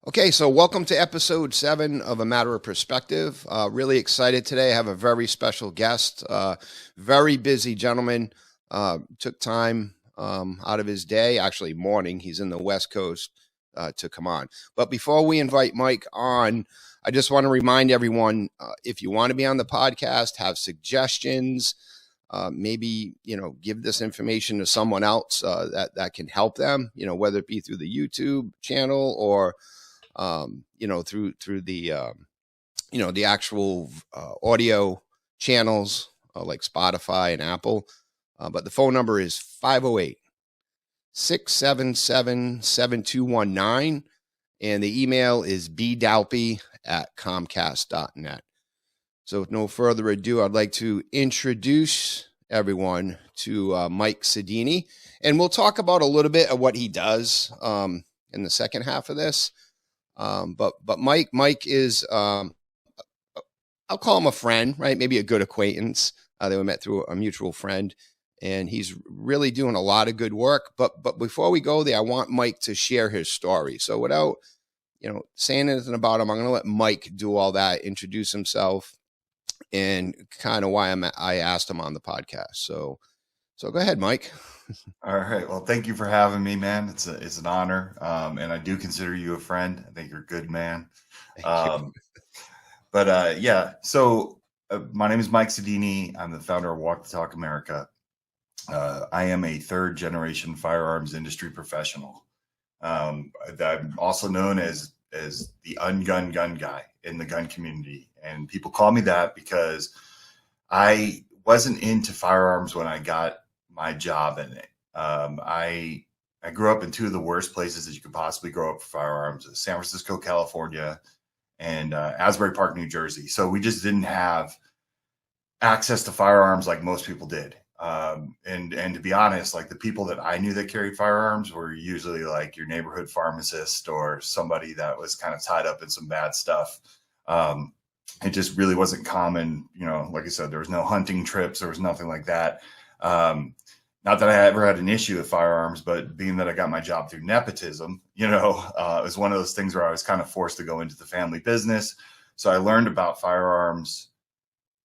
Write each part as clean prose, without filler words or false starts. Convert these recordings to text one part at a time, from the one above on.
Okay, so welcome to episode 7 of A Matter of Perspective. Really excited today. I have a very special guest, very busy gentleman. Took time out of his day, actually morning. He's in the West Coast to come on. But before we invite Mike on, I just want to remind everyone, if you want to be on the podcast, have suggestions, maybe, give this information to someone else that can help them, whether it be through the YouTube channel or through the, the actual audio channels like Spotify and Apple. But the phone number is 508-677-7219. And the email is bdalpy@comcast.net. So with no further ado, I'd like to introduce everyone to Mike Sodini. And we'll talk about a little bit of what he does in the second half of this. But Mike is, I'll call him a friend, right? Maybe a good acquaintance. They were met through a mutual friend, and he's really doing a lot of good work. But before we go there, I want Mike to share his story. So without, saying anything about him, I'm going to let Mike do all that, introduce himself, and kind of why I asked him on the podcast. So go ahead, Mike. All right. Well, thank you for having me, man. It's an honor. And I do consider you a friend. I think you're a good man. Yeah. So my name is Mike Sodini. I'm the founder of Walk the Talk America. I am a third generation firearms industry professional. I'm also known as the ungun gun guy in the gun community. And people call me that because I wasn't into firearms when I got my job in it. I grew up in two of the worst places that you could possibly grow up for firearms: San Francisco, California, and Asbury Park, New Jersey. So we just didn't have access to firearms like most people did. And to be honest, like the people that I knew that carried firearms were usually like your neighborhood pharmacist or somebody that was kind of tied up in some bad stuff. It just really wasn't common. Like I said, there was no hunting trips. There was nothing like that. Not that I ever had an issue with firearms, but being that I got my job through nepotism, it was one of those things where I was kind of forced to go into the family business. So I learned about firearms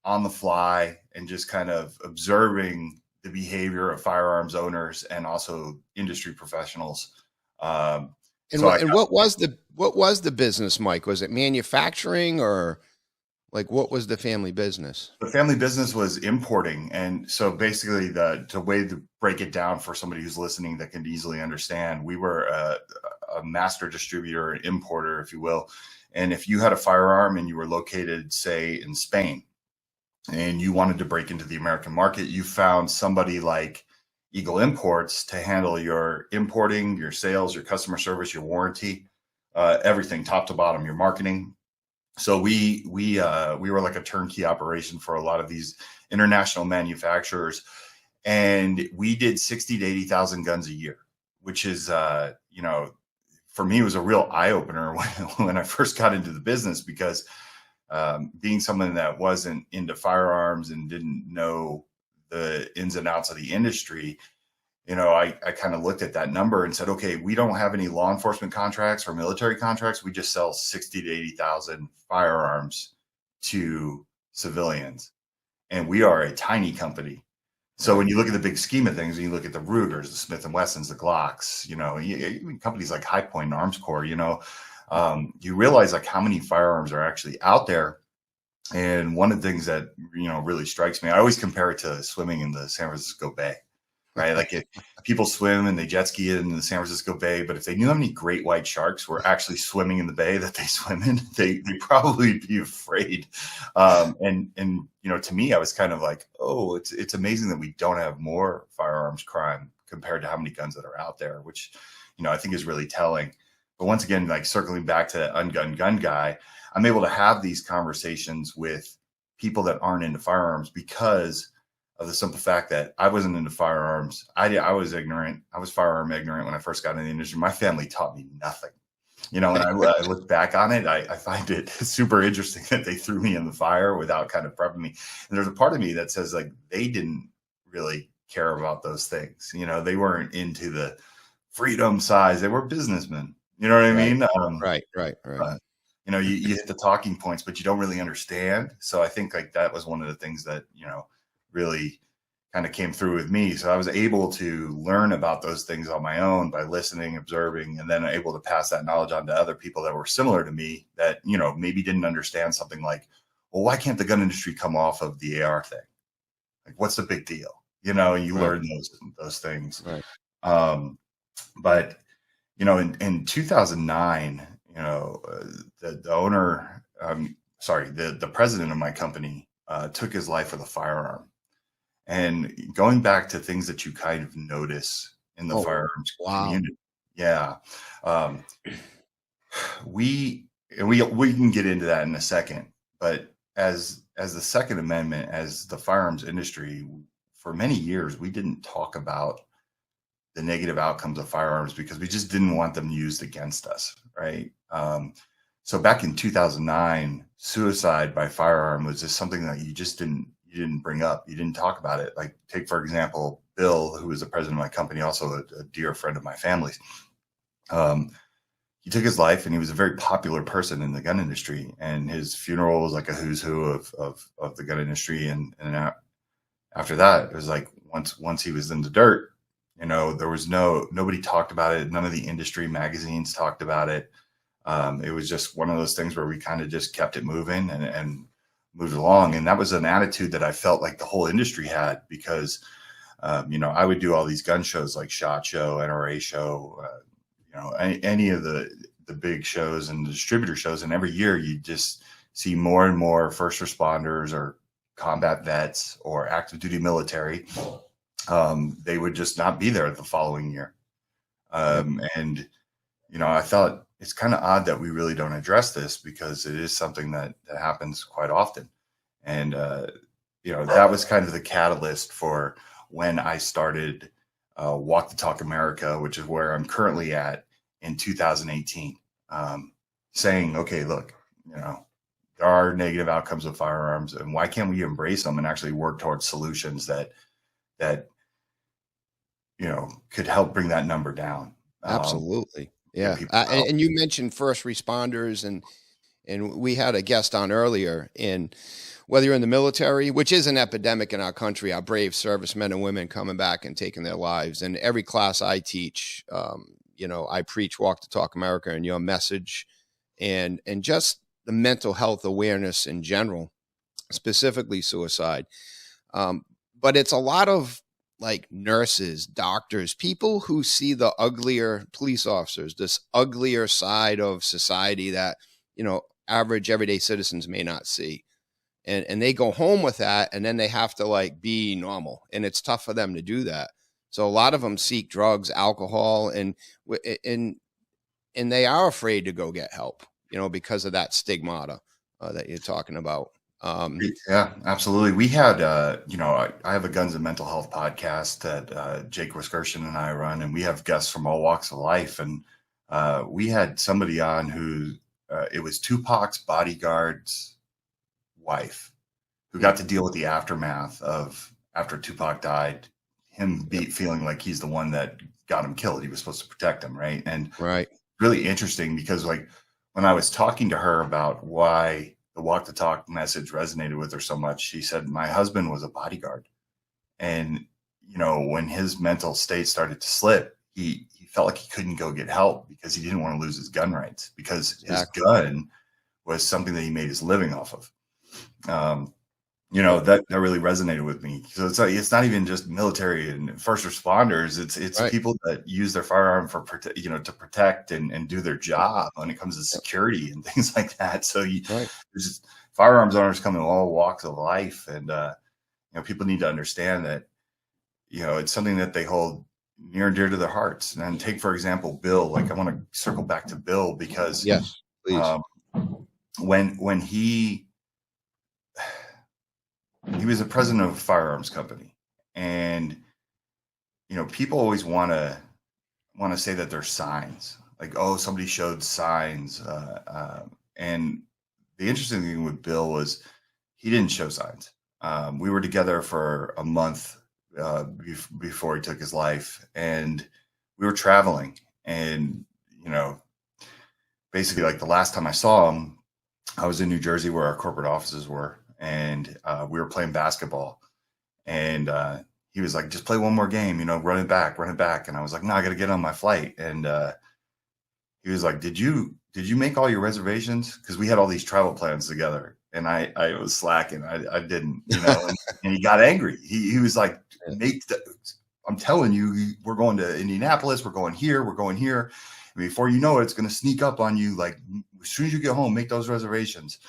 on the fly and just kind of observing the behavior of firearms owners and also industry professionals. What was the business, Mike? Was it manufacturing or? Like, what was the family business? The family business was importing. And so basically the way to break it down for somebody who's listening that can easily understand, we were a master distributor, an importer, if you will. And if you had a firearm and you were located, say, in Spain, and you wanted to break into the American market, you found somebody like Eagle Imports to handle your importing, your sales, your customer service, your warranty, everything top to bottom, your marketing. So we were like a turnkey operation for a lot of these international manufacturers, and we did 60 to 80,000 guns a year, which is, for me, it was a real eye opener when I first got into the business, because being someone that wasn't into firearms and didn't know the ins and outs of the industry, I kind of looked at that number and said, okay, we don't have any law enforcement contracts or military contracts. We just sell 60 to 80,000 firearms to civilians. And we are a tiny company. So when you look at the big scheme of things, and you look at the Rugers, the Smith & Wessons, the Glocks, companies like High Point and Arms Corps, you realize like how many firearms are actually out there. And one of the things that, really strikes me, I always compare it to swimming in the San Francisco Bay. Right. Like if people swim and they jet ski in the San Francisco Bay, but if they knew how many great white sharks were actually swimming in the bay that they swim in, they'd probably be afraid. And to me, I was kind of like, oh, it's amazing that we don't have more firearms crime compared to how many guns that are out there, which, I think is really telling. But once again, like circling back to that ungun gun guy, I'm able to have these conversations with people that aren't into firearms because of the simple fact that I wasn't into firearms. I was ignorant. I was firearm ignorant when I first got into the industry. My family taught me nothing. And I look back on it, I find it super interesting that they threw me in the fire without kind of prepping me. And there's a part of me that says, like, they didn't really care about those things. They weren't into the freedom size. They were businessmen. You know what I mean? Right. You hit the talking points, but you don't really understand. So I think like that was one of the things that, really kind of came through with me. So I was able to learn about those things on my own by listening, observing, and then able to pass that knowledge on to other people that were similar to me that, maybe didn't understand something like, well, why can't the gun industry come off of the AR thing? Like, what's the big deal? You learn those things. Right. But, in 2009, the owner, the president of my company took his life with a firearm. And going back to things that you kind of notice in the firearms community. Yeah. We can get into that in a second, but as the Second Amendment, as the firearms industry, for many years, we didn't talk about the negative outcomes of firearms because we just didn't want them used against us. Right. So back in 2009, suicide by firearm was just something that you didn't bring up. You didn't talk about it. Like, take, for example, Bill, who was the president of my company, also a dear friend of my family's. He took his life, and he was a very popular person in the gun industry, and his funeral was like a who's who of the gun industry. And after that, it was like, once he was in the dirt, there was nobody talked about it. None of the industry magazines talked about it. It was just one of those things where we kind of just kept it moving and moved along. And that was an attitude that I felt like the whole industry had because, I would do all these gun shows like SHOT Show, NRA Show, any of the big shows and the distributor shows. And every year you just see more and more first responders or combat vets or active duty military. They would just not be there the following year. And I thought it's kind of odd that we really don't address this because it is something that happens quite often. And, that was kind of the catalyst for when I started Walk the Talk America, which is where I'm currently at in 2018, saying, okay, look, there are negative outcomes of firearms, and why can't we embrace them and actually work towards solutions that could help bring that number down? Absolutely. Yeah. And you mentioned first responders, and we had a guest on earlier, and whether you're in the military, which is an epidemic in our country, our brave servicemen and women coming back and taking their lives. And every class I teach, I preach Walk the Talk America and your message and just the mental health awareness in general, specifically suicide. But it's a lot of like nurses, doctors, people who see the uglier police officers, this uglier side of society that, average everyday citizens may not see. And they go home with that, and then they have to like be normal, and it's tough for them to do that. So a lot of them seek drugs, alcohol, and they are afraid to go get help, because of that stigmata that you're talking about. Yeah, absolutely. We had, I have a Guns and Mental Health podcast that Jake Wiskerson and I run, and we have guests from all walks of life. And we had somebody on who it was Tupac's bodyguard's wife who got to deal with the aftermath of after Tupac died, him feeling like he's the one that got him killed. He was supposed to protect him, right? And really interesting because like when I was talking to her about why the Walk the Talk message resonated with her so much, she said, my husband was a bodyguard. And, when his mental state started to slip, he felt like he couldn't go get help because he didn't want to lose his gun rights because his gun was something that he made his living off of. That really resonated with me. So it's not even just military and first responders. It's people that use their firearm for to protect and do their job when it comes to security and things like that. So there's just firearms owners come in all walks of life, and people need to understand that it's something that they hold near and dear to their hearts. And take for example Bill. Like I want to circle back to Bill because yes, please. When he was the president of a firearms company, And, people always want to say that there's signs, like, oh, somebody showed signs. And the interesting thing with Bill was he didn't show signs. We were together for a month before he took his life, and we were traveling. And, basically, like the last time I saw him, I was in New Jersey where our corporate offices were, and we were playing basketball. And he was like, just play one more game, run it back. And I was like, no, I got to get on my flight. And he was like, did you make all your reservations? Because we had all these travel plans together. And I was slacking. I didn't, and he got angry. He was like, I'm telling you, we're going to Indianapolis. We're going here. We're going here. And before you know it, it's going to sneak up on you. Like, as soon as you get home, make those reservations.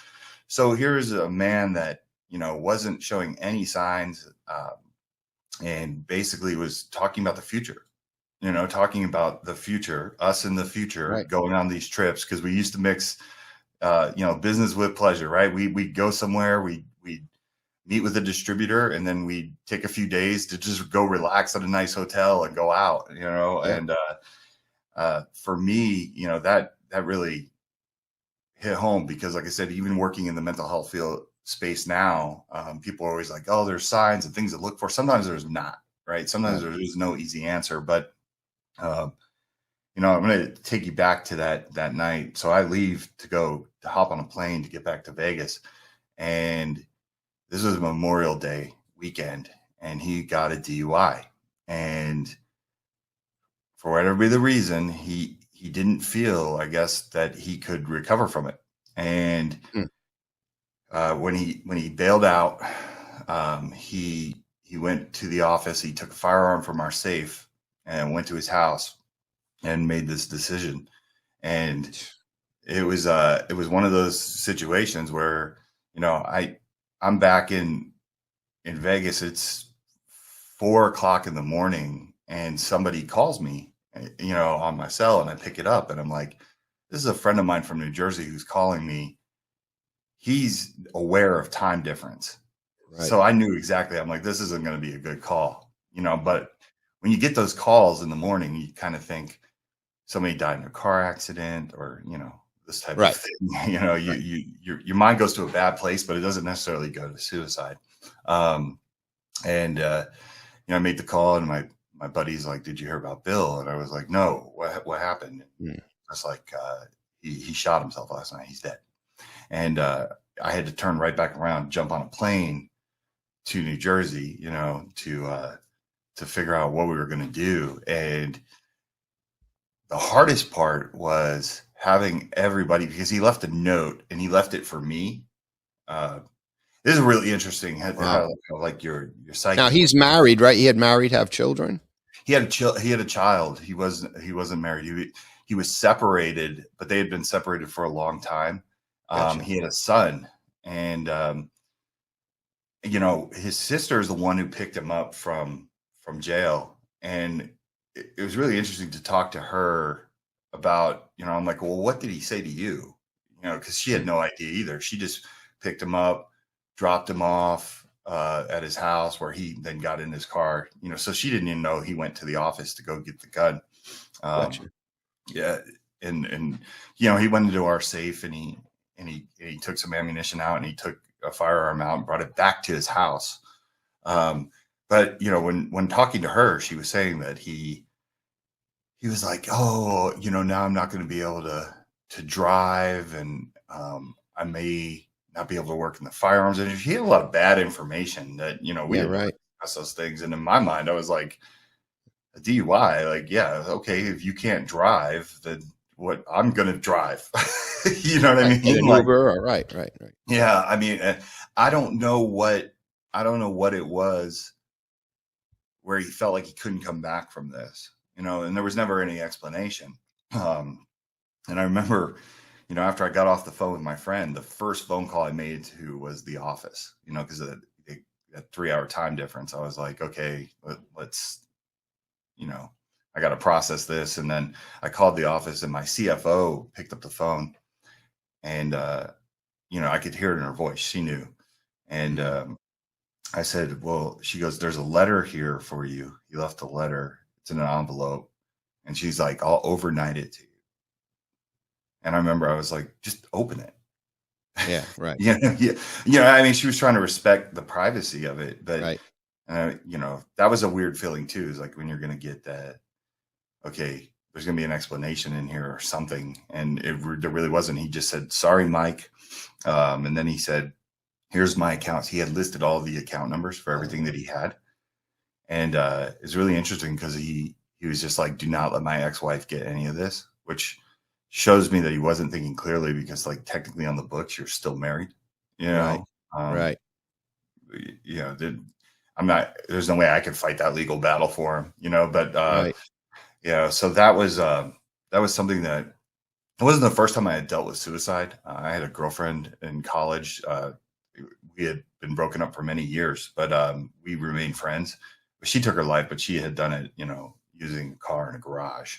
So here's a man that, wasn't showing any signs, and basically was talking about the future, us in the future, Right. going on these trips. Cause we used to mix, business with pleasure, right? We'd go somewhere, we'd meet with a distributor, and then we'd take a few days to just go relax at a nice hotel and go out, and, for me, that really hit home, because like I said, even working in the mental health field space now, people are always like, oh, there's signs and things to look for. Sometimes there's not, right? Sometimes there is no easy answer, but, I'm going to take you back to that night. So I leave to hop on a plane to get back to Vegas. And this was Memorial Day weekend, and he got a DUI. And for whatever the reason, he didn't feel, I guess, that he could recover from it. And when he bailed out, he went to the office. He took a firearm from our safe and went to his house and made this decision. And it was one of those situations where, I'm back in Vegas. It's 4:00 in the morning, and somebody calls me, on my cell, and I pick it up, and I'm like, this is a friend of mine from New Jersey who's calling me. He's aware of time difference. Right. So I knew exactly. I'm like, this isn't going to be a good call, but when you get those calls in the morning, you kind of think somebody died in a car accident, or, this type of thing. Your mind goes to a bad place, but it doesn't necessarily go to suicide. And I made the call, and my buddy's like, did you hear about Bill? And I was like, no, what happened? It's like, he shot himself last night. He's dead. And I had to turn right back around, jump on a plane to New Jersey, to figure out what we were going to do. And the hardest part was having everybody, because he left a note, and he left it for me. This is really interesting. How, like your psyche. Now he's married, right? He had married, have children. He had a child. He wasn't married. He was separated, but they had been separated for a long time. Gotcha. He had a son, and his sister is the one who picked him up from jail. And it was really interesting to talk to her about, I'm like, well, what did he say to you? Because she had no idea either. She just picked him up, dropped him off at his house, where he then got in his car, so she didn't even know he went to the office to go get the gun. Gotcha. Yeah. And he went into our safe, and he took some ammunition out, and he took a firearm out and brought it back to his house. But when talking to her, she was saying that he was like, oh, now I'm not going to be able to drive, and I may not be able to work in the firearms industry. He had a lot of bad information that, we didn't discuss those things. And in my mind, I was like, a DUI, like, yeah, okay, if you can't drive, then what, I'm going to drive. You know what I mean? Like, Uber, right. Yeah. I mean, I don't know what it was where he felt like he couldn't come back from this, and there was never any explanation. And I remember, after I got off the phone with my friend, the first phone call I made to was the office, because of that 3-hour time difference. I was like, okay, let's, I got to process this. And then I called the office, and my CFO picked up the phone, and, I could hear it in her voice. She knew. And I said, well, she goes, there's a letter here for you. He left a letter. It's in an envelope. And she's like, I'll overnight it to you. And I remember I was like, just open it. Yeah. Right. Yeah. I mean, she was trying to respect the privacy of it, but, Right. that was a weird feeling too. Is like when you're going to get that, okay, there's going to be an explanation in here or something. And there really wasn't. He just said, sorry, Mike. And then he said, here's my accounts. He had listed all the account numbers for everything that he had. And it's really interesting because he was just like, do not let my ex-wife get any of this, which shows me that he wasn't thinking clearly, because like technically on the books, you're still married, you Right. know? Right. There's no way I could fight that legal battle for him, but Right. so that was something that, it wasn't the first time I had dealt with suicide. I had a girlfriend in college. We had been broken up for many years, but we remained friends. She took her life, but she had done it, using a car in a garage.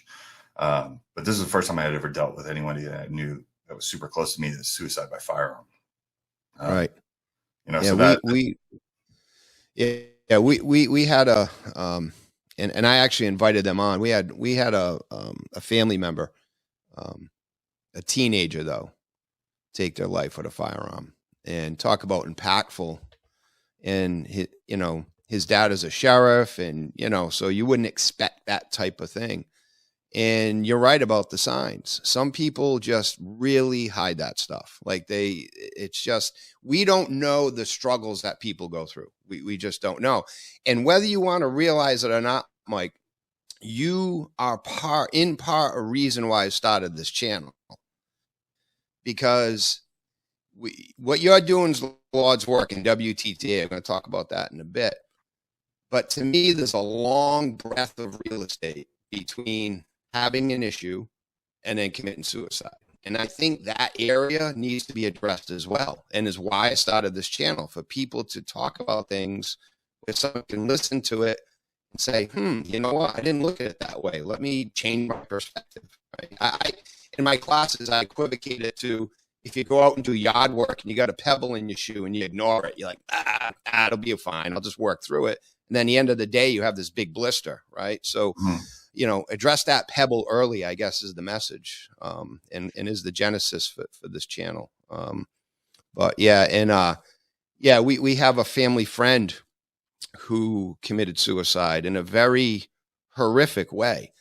But this is the first time I had ever dealt with anybody that I knew that was super close to me that's suicide by firearm. Right. Yeah. So that, We had and I actually invited them on. We had a family member, a teenager though, take their life with a firearm, and talk about impactful. And his dad is a sheriff, and so you wouldn't expect that type of thing. And you're right about the signs. Some people just really hide that stuff. Like it's just, we don't know the struggles that people go through. We just don't know. And whether you want to realize it or not, Mike, you are in part a reason why I started this channel, because what you're doing is Lord's work in WTTA. I'm going to talk about that in a bit. But to me, there's a long breadth of real estate between having an issue and then committing suicide. And I think that area needs to be addressed as well. And is why I started this channel, for people to talk about things where someone can listen to it and say, you know what? I didn't look at it that way. Let me change my perspective. Right? I in my classes, I equivocate it to, if you go out and do yard work and you got a pebble in your shoe and you ignore it, you're like, it'll be fine. I'll just work through it. And then the end of the day, you have this big blister, right? So, address that pebble early, I guess, is the message, and is the genesis for this channel. But yeah, and we have a family friend who committed suicide in a very horrific way.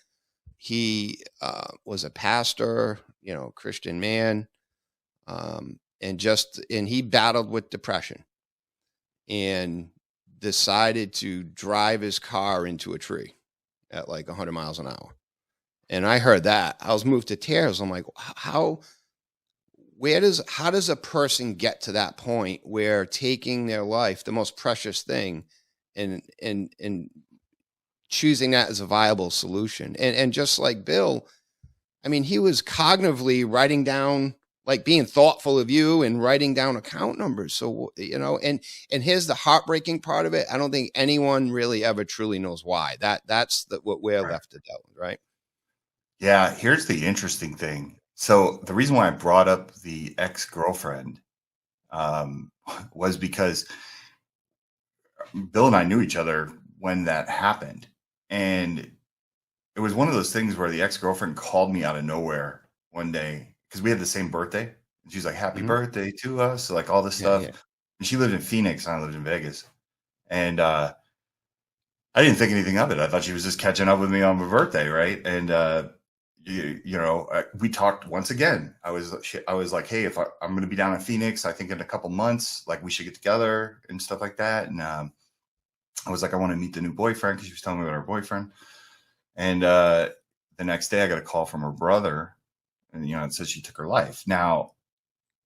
He was a pastor, Christian man, and he battled with depression and decided to drive his car into a tree at like 100 miles an hour. And I heard that, I was moved to tears. I'm like, how does a person get to that point where taking their life, the most precious thing, and choosing that as a viable solution? And just like Bill, I mean, he was cognitively writing down, like being thoughtful of you and writing down account numbers. So, and here's the heartbreaking part of it. I don't think anyone really ever truly knows why. That's what we're left to doubt, right? Yeah. Here's the interesting thing. So the reason why I brought up the ex-girlfriend was because Bill and I knew each other when that happened. And it was one of those things where the ex-girlfriend called me out of nowhere one day, because we had the same birthday. And she's like, happy birthday to us. So like all this stuff. Yeah. And she lived in Phoenix and I lived in Vegas. And I didn't think anything of it. I thought she was just catching up with me on my birthday. Right. And, we talked once again. I was like, hey, if I'm going to be down in Phoenix, I think in a couple months, like we should get together and stuff like that. And I was like, I want to meet the new boyfriend, because she was telling me about her boyfriend. And the next day I got a call from her brother, and, it says she took her life. Now,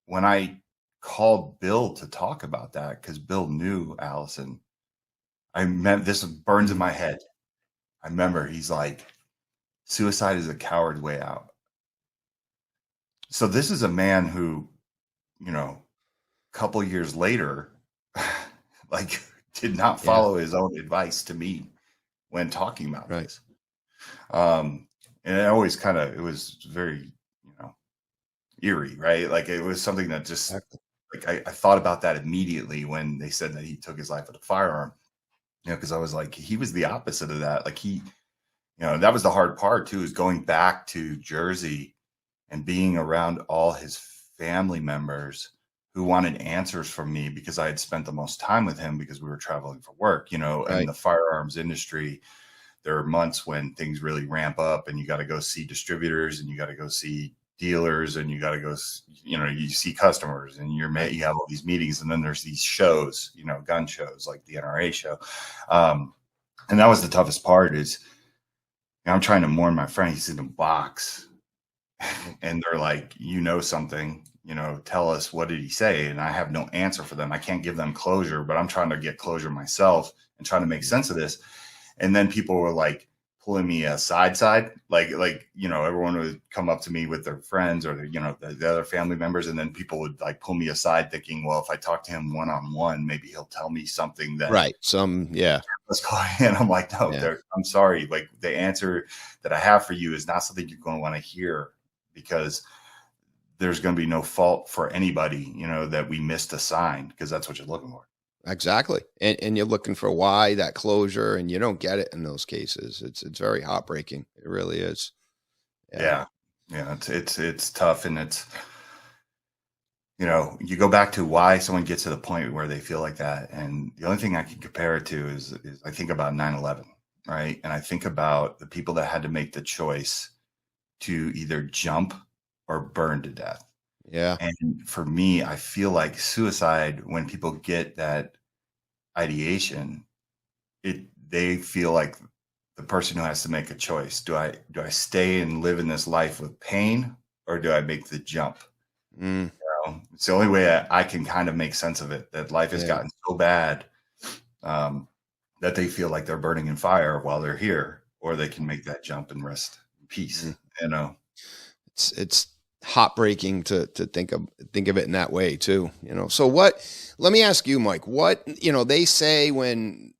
when I called Bill to talk about that, because Bill knew Allison, this burns in my head. I remember he's like, suicide is a coward's way out. So this is a man who, a couple years later, like did not follow his own advice to me when talking about this. And it always it was very, eerie, right? Like it was something that just like like I thought about that immediately when they said that he took his life with a firearm, because I was like, he was the opposite of that. Like that was the hard part too, is going back to Jersey and being around all his family members who wanted answers from me because I had spent the most time with him because we were traveling for work, in Right. the firearms industry. There are months when things really ramp up and you got to go see distributors and you got to go see dealers and you got to go, you see customers and you have all these meetings, and then there's these shows, gun shows like the NRA show. And that was the toughest part is I'm trying to mourn my friend. He's in a box and they're like, something, tell us, what did he say? And I have no answer for them. I can't give them closure, but I'm trying to get closure myself and trying to make sense of this. And then people were like pulling me aside, like, everyone would come up to me with their friends or, the other family members. And then people would like pull me aside thinking, well, if I talk to him one-on-one, maybe he'll tell me something that. Right. And I'm like, no, I'm sorry. Like the answer that I have for you is not something you're going to want to hear, because there's going to be no fault for anybody, that we missed a sign, because that's what you're looking for. Exactly. And you're looking for why, that closure, and you don't get it in those cases. It's very heartbreaking. It really is. Yeah. It's tough. And it's, you go back to why someone gets to the point where they feel like that. And the only thing I can compare it to is I think about 9/11, right? And I think about the people that had to make the choice to either jump or burn to death. Yeah. And for me, I feel like suicide, when people get that ideation, they feel like the person who has to make a choice. Do I stay and live in this life with pain, or do I make the jump? It's the only way I can kind of make sense of it, that life has gotten so bad that they feel like they're burning in fire while they're here, or they can make that jump and rest in peace. It's heartbreaking to think of it in that way too. So let me ask you, Mike, what, they say when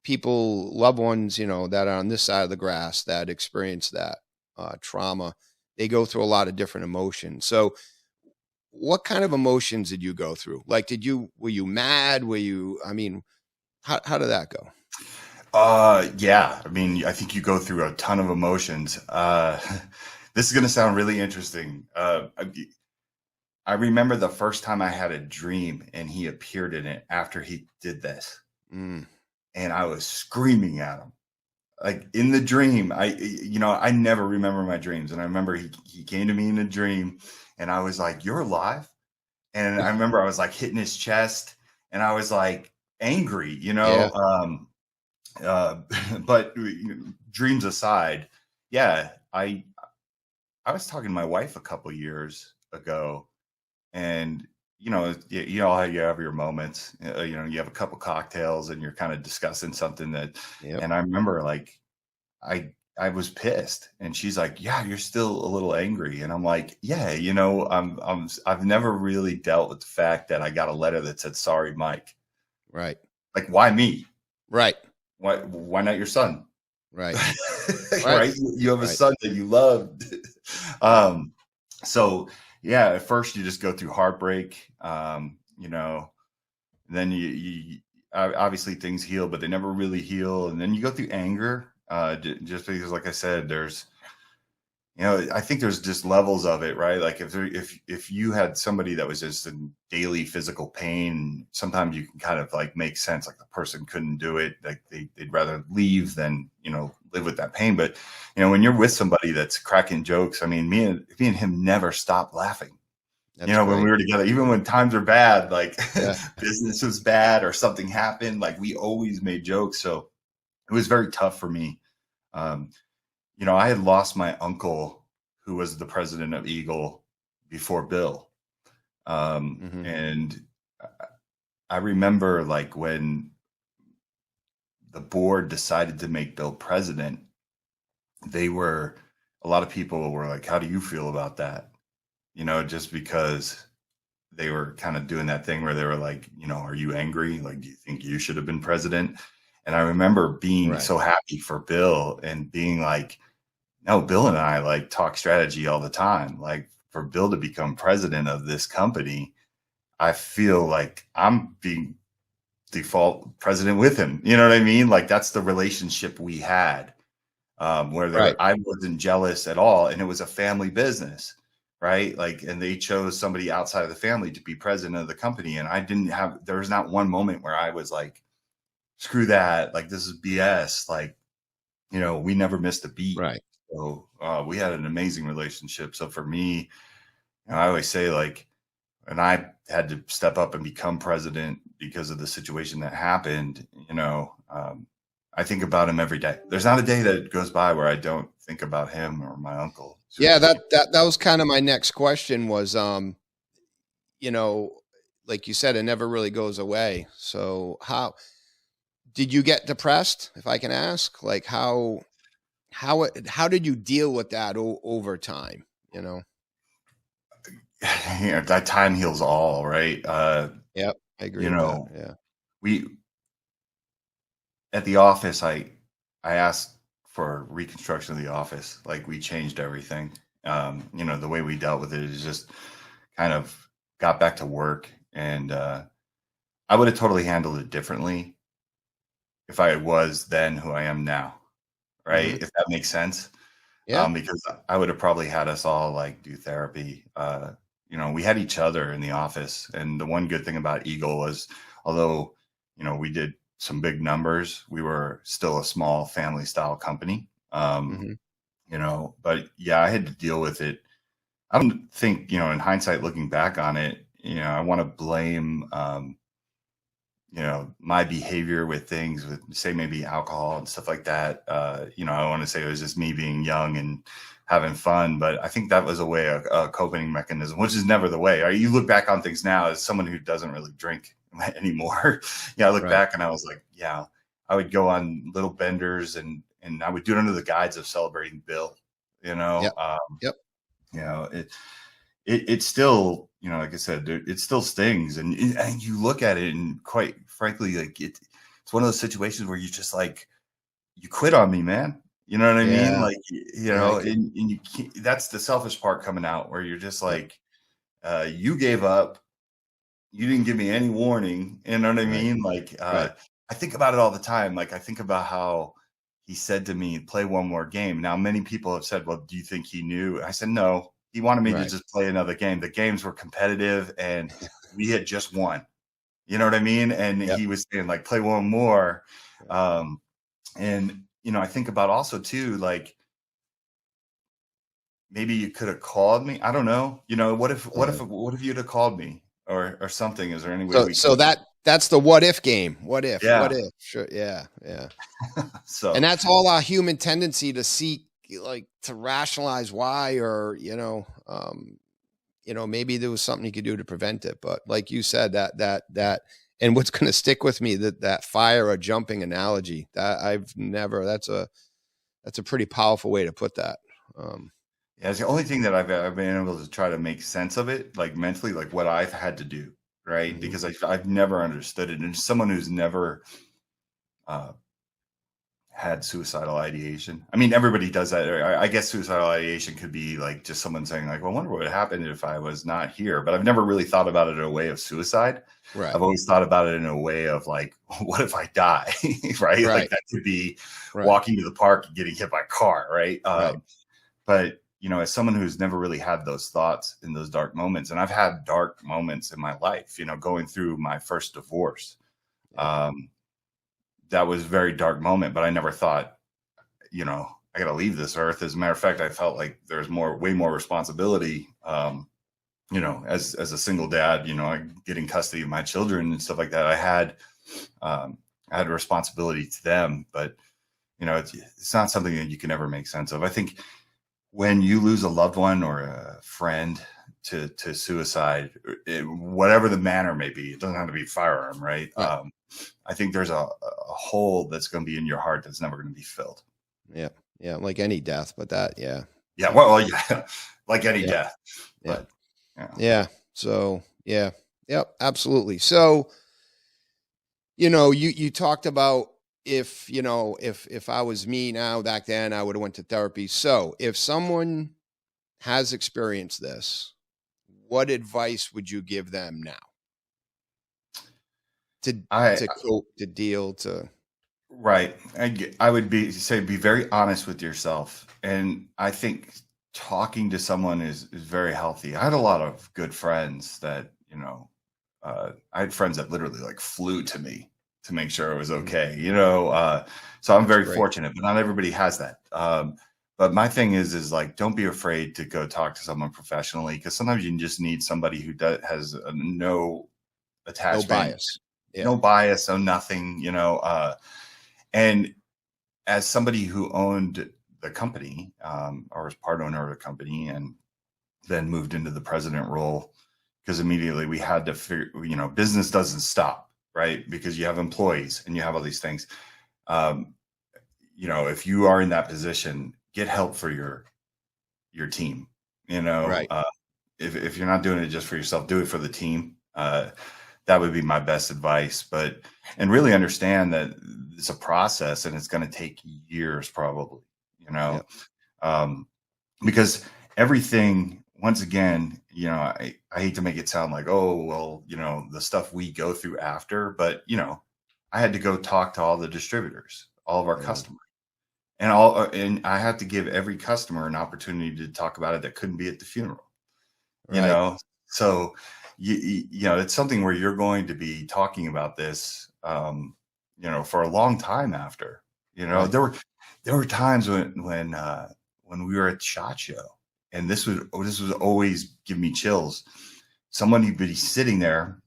people, loved ones, that are on this side of the grass that experience that trauma, they go through a lot of different emotions. So what kind of emotions did you go through? Like, were you mad? How did that go? Yeah. I think you go through a ton of emotions. This is going to sound really interesting. I remember the first time I had a dream and he appeared in it after he did this. And I was screaming at him. Like in the dream, I never remember my dreams. And I remember he came to me in a dream and I was like, "You're alive." And I remember I was like hitting his chest and I was like angry, but dreams aside, I was talking to my wife a couple years ago, and you have your moments. You have a couple cocktails, and you're kind of discussing something that. Yep. And I remember, like, I was pissed, and she's like, "Yeah, you're still a little angry," and I'm like, "Yeah, I've never really dealt with the fact that I got a letter that said, 'Sorry, Mike.'" Right. Like, why me? Right. Why not your son? Right. Right. You have a son that you loved. So yeah, at first you just go through heartbreak, then you obviously things heal, but they never really heal. And then you go through anger, just because, like I said, there's, I think there's just levels of it, right? Like if you had somebody that was just in daily physical pain, sometimes you can kind of like make sense, like the person couldn't do it. Like they'd rather leave than, live with that pain. But, when you're with somebody that's cracking jokes, me and him never stopped laughing. That's when we were together, even when times are bad, like business was bad or something happened, like we always made jokes. So it was very tough for me. I had lost my uncle, who was the president of Eagle before Bill. And I remember, like, when the board decided to make Bill president, a lot of people were like, "How do you feel about that?" Just because they were kind of doing that thing where they were like, "Are you angry? Like, do you think you should have been president?" And I remember being so happy for Bill and being like, "No, Bill and I like talk strategy all the time. Like, for Bill to become president of this company, I feel like I'm being default president with him. You know what I mean? Like that's the relationship we had, Right. I wasn't jealous at all, and it was a family business, right? Like, and they chose somebody outside of the family to be president of the company, and I didn't have. There was not one moment where I was like, "Screw that! Like this is BS!" Like, we never missed a beat. Right. So we had an amazing relationship. So for me, I always say like, and I had to step up and become president because of the situation that happened, I think about him every day. There's not a day that goes by where I don't think about him or my uncle. Yeah, Seriously. that was kind of my next question was, you know, like you said, it never really goes away. So did you get depressed, if I can ask? Like how did you deal with that over time, you know? That time heals all, right? Yep, I agree You with that. know, Yeah. we at the office, I asked for reconstruction of the office. Like we changed everything. The way we dealt with it is just kind of got back to work, and I would have totally handled it differently if I was then who I am now, right? Hmm. If that makes sense. Yeah. Because I would have probably had us all like do therapy. We had each other in the office, and the one good thing about Eagle was, although we did some big numbers, we were still a small family style company. Hmm. But yeah, I had to deal with it. I don't think, in hindsight, looking back on it, I want to blame, my behavior with things, with say maybe alcohol and stuff like that. I want to say it was just me being young and having fun, but I think that was a coping mechanism, which is never the way. You look back on things now as someone who doesn't really drink anymore. I look Right. back and I was like, yeah, I would go on little benders and I would do it under the guise of celebrating Bill. You know, Yep. um, Yep. you know, it still, like I said, it still stings, and you look at it, and quite frankly, like it's one of those situations where you just like you quit on me, man. You know what I mean? Yeah. Like Yeah, I could. and you can't, that's the selfish part coming out, where you're just Yep. like, you gave up, you didn't give me any warning. You know what I Right. mean? Like, Right. I think about it all the time. Like, I think about how he said to me, play one more game. Now, many people have said, well, do you think he knew? I said, no, he wanted me to Right. just play another game. The games were competitive and we had just won. You know what I mean? And Yep. he was saying, like, play one more. Right. Um, and, I think about also, too, like, maybe you could have called me. I don't know. Yeah. What if you'd have called me or something? Is there any way So we so could? that's the what if game. What if? What Yeah. if? Sure. Yeah. Yeah. And So that's all our human tendency to seek, like to rationalize why, or maybe there was something you could do to prevent it. But like you said, that and what's going to stick with me, that fire or jumping analogy, that I've never. That's a pretty powerful way to put that. Um, yeah, it's the only thing that I've been able to try to make sense of it, like mentally, like what I've had to do, right? mhm. Because I've never understood it, and someone who's never uh, had suicidal ideation. I mean, everybody does that. I guess suicidal ideation could be like just someone saying, like, "Well, I wonder what would happen if I was not here." But I've never really thought about it in a way of suicide. Right. I've always thought about it in a way of like, what if I die? Right? Like Right. that could be Right. walking to the park and getting hit by a car, right? Right. But as someone who's never really had those thoughts in those dark moments, and I've had dark moments in my life, going through my first divorce, Yeah. um, that was a very dark moment, but I never thought, I got to leave this earth. As a matter of fact, I felt like there's way more responsibility, as a single dad, getting custody of my children and stuff like that. I had a responsibility to them, but it's not something that you can ever make sense of. I think when you lose a loved one or a friend to suicide, whatever the manner may be, it doesn't have to be firearm, right? Right. I think there's a hole that's going to be in your heart that's never going to be filled. Yeah. Yeah. Like any death, but that. Yeah. Yeah, well, yeah, like any Yeah. death, Yeah. but yeah, Yeah. So yeah. Yep. Absolutely. So you talked about, if I was me now back then, I would have went to therapy. So if someone has experienced this, what advice would you give them now? to cope, to deal, to right. I would be very honest with yourself. And I think talking to someone is very healthy. I had a lot of good friends that, I had friends that literally like flew to me to make sure it was okay, so I'm very fortunate, but not everybody has that. But my thing is like, don't be afraid to go talk to someone professionally, because sometimes you just need somebody who has no attachment, no bias, no nothing, and as somebody who owned the company, or was part owner of the company, and then moved into the president role, because immediately we had to figure, business doesn't stop, right? Because you have employees and you have all these things. If you are in that position, get help for your team. If you're not doing it just for yourself, do it for the team. That would be my best advice. And really understand that it's a process and it's going to take years probably, because everything, once again, I hate to make it sound like, oh, well, the stuff we go through after, but, I had to go talk to all the distributors, all of our customers, and I had to give every customer an opportunity to talk about it that couldn't be at the funeral, so it's something where you're going to be talking about this, for a long time after, there were times when we were at SHOT Show, and this was always give me chills. Someone would be sitting there.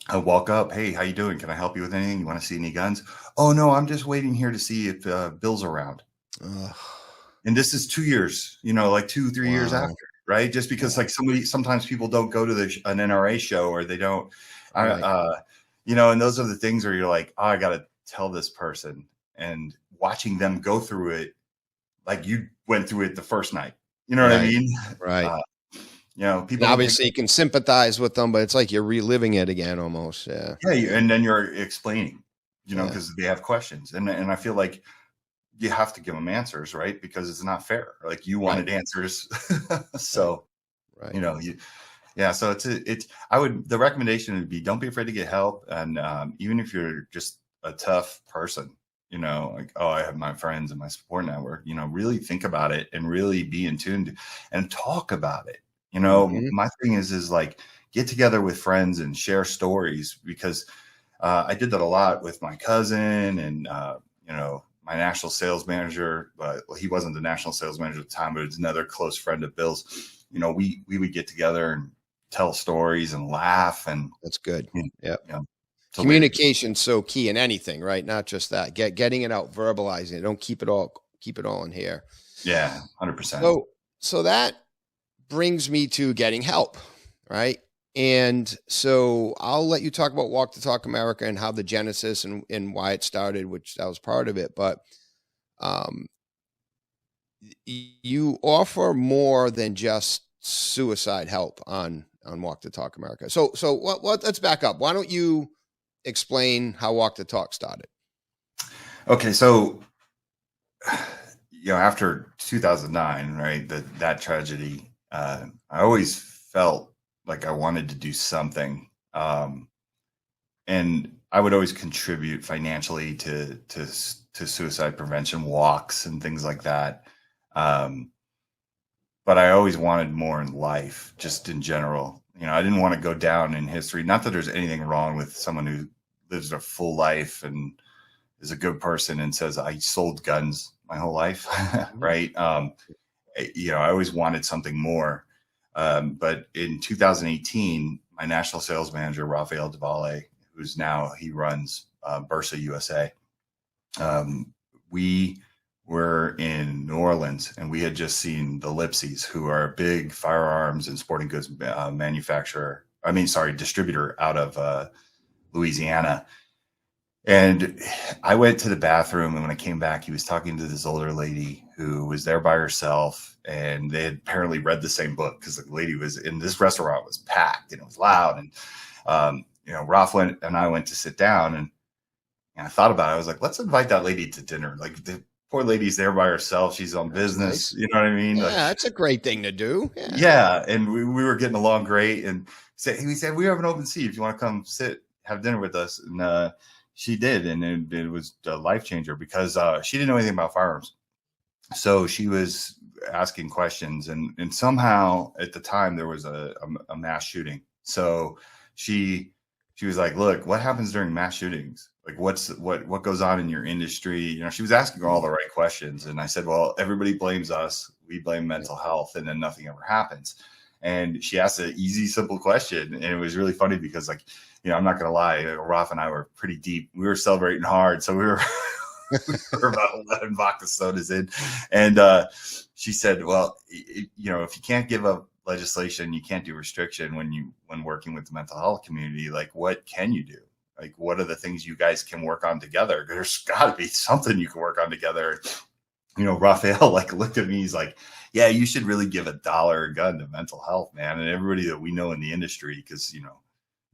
I walk up, hey, how you doing? Can I help you with anything? You want to see any guns? Oh no, I'm just waiting here to see if Bill's around. And this is 2 years, like 2-3 years after, right? Just because sometimes people don't go to an NRA show, or they don't, and those are the things where you're like, oh, I got to tell this person, and watching them go through it like you went through it the first night. You know what I mean? Right. People obviously you can sympathize with them, but it's like you're reliving it again almost. Yeah. Yeah. And then you're explaining, because they have questions. And I feel like you have to give them answers, right? Because it's not fair. Like you wanted answers. So, so the recommendation would be, don't be afraid to get help. And even if you're just a tough person, like, oh, I have my friends and my support network, really think about it and really be in tune and talk about it. My thing is like, get together with friends and share stories, because I did that a lot with my cousin and, my national sales manager, but he wasn't the national sales manager at the time, but it was another close friend of Bill's. We would get together and tell stories and laugh, and that's good. Communication's so key in anything, right? Not just that. Getting it out, verbalizing it. Don't keep it all in here. Yeah, 100%. So that brings me to getting help, right? And so I'll let you talk about Walk the Talk America and how the genesis and why it started, which that was part of it. But you offer more than just suicide help on Walk the Talk America. So let's back up. Why don't you explain how Walk the Talk started? Okay, so after 2009, right, that tragedy, I always felt like I wanted to do something, and I would always contribute financially to suicide prevention walks and things like that. But I always wanted more in life, just in general. I didn't want to go down in history. Not that there's anything wrong with someone who lives a full life and is a good person and says, I sold guns my whole life, right? I always wanted something more. But in 2018, my national sales manager, Rafael Devalle, he runs Bursa USA. We were in New Orleans, and we had just seen the Lipsies, who are a big firearms and sporting goods distributor out of Louisiana. And I went to the bathroom, and when I came back, he was talking to this older lady who was there by herself, and they had apparently read the same book, because the lady was in this restaurant, was packed and it was loud. And, Rafa and I went to sit down, and I thought about it. I was like, let's invite that lady to dinner. Like, the poor lady's there by herself. She's on business. You know what I mean? Yeah, like, that's a great thing to do. Yeah. And we were getting along great. And he said, we have an open seat if you want to come sit have dinner with us. And she did. And it was a life changer because she didn't know anything about firearms. So she was asking questions, and somehow at the time there was a mass shooting. So she was like, look, what happens during mass shootings? Like, what goes on in your industry? You know, she was asking all the right questions. And I said, well, everybody blames us. We blame mental health, and then nothing ever happens. And she asked an easy, simple question. And it was really funny because, like, you know, I'm not going to lie, Ralph and I were pretty deep. We were celebrating hard. So we were for about 11 vodka sodas in. And she said, well, you know, if you can't give up legislation, you can't do restriction when working with the mental health community, like, what can you do? Like, what are the things you guys can work on together? There's got to be something you can work on together. You know, Raphael like looked at me. He's like, yeah, you should really give $1 a gun to mental health, man. And everybody that we know in the industry, because, you know,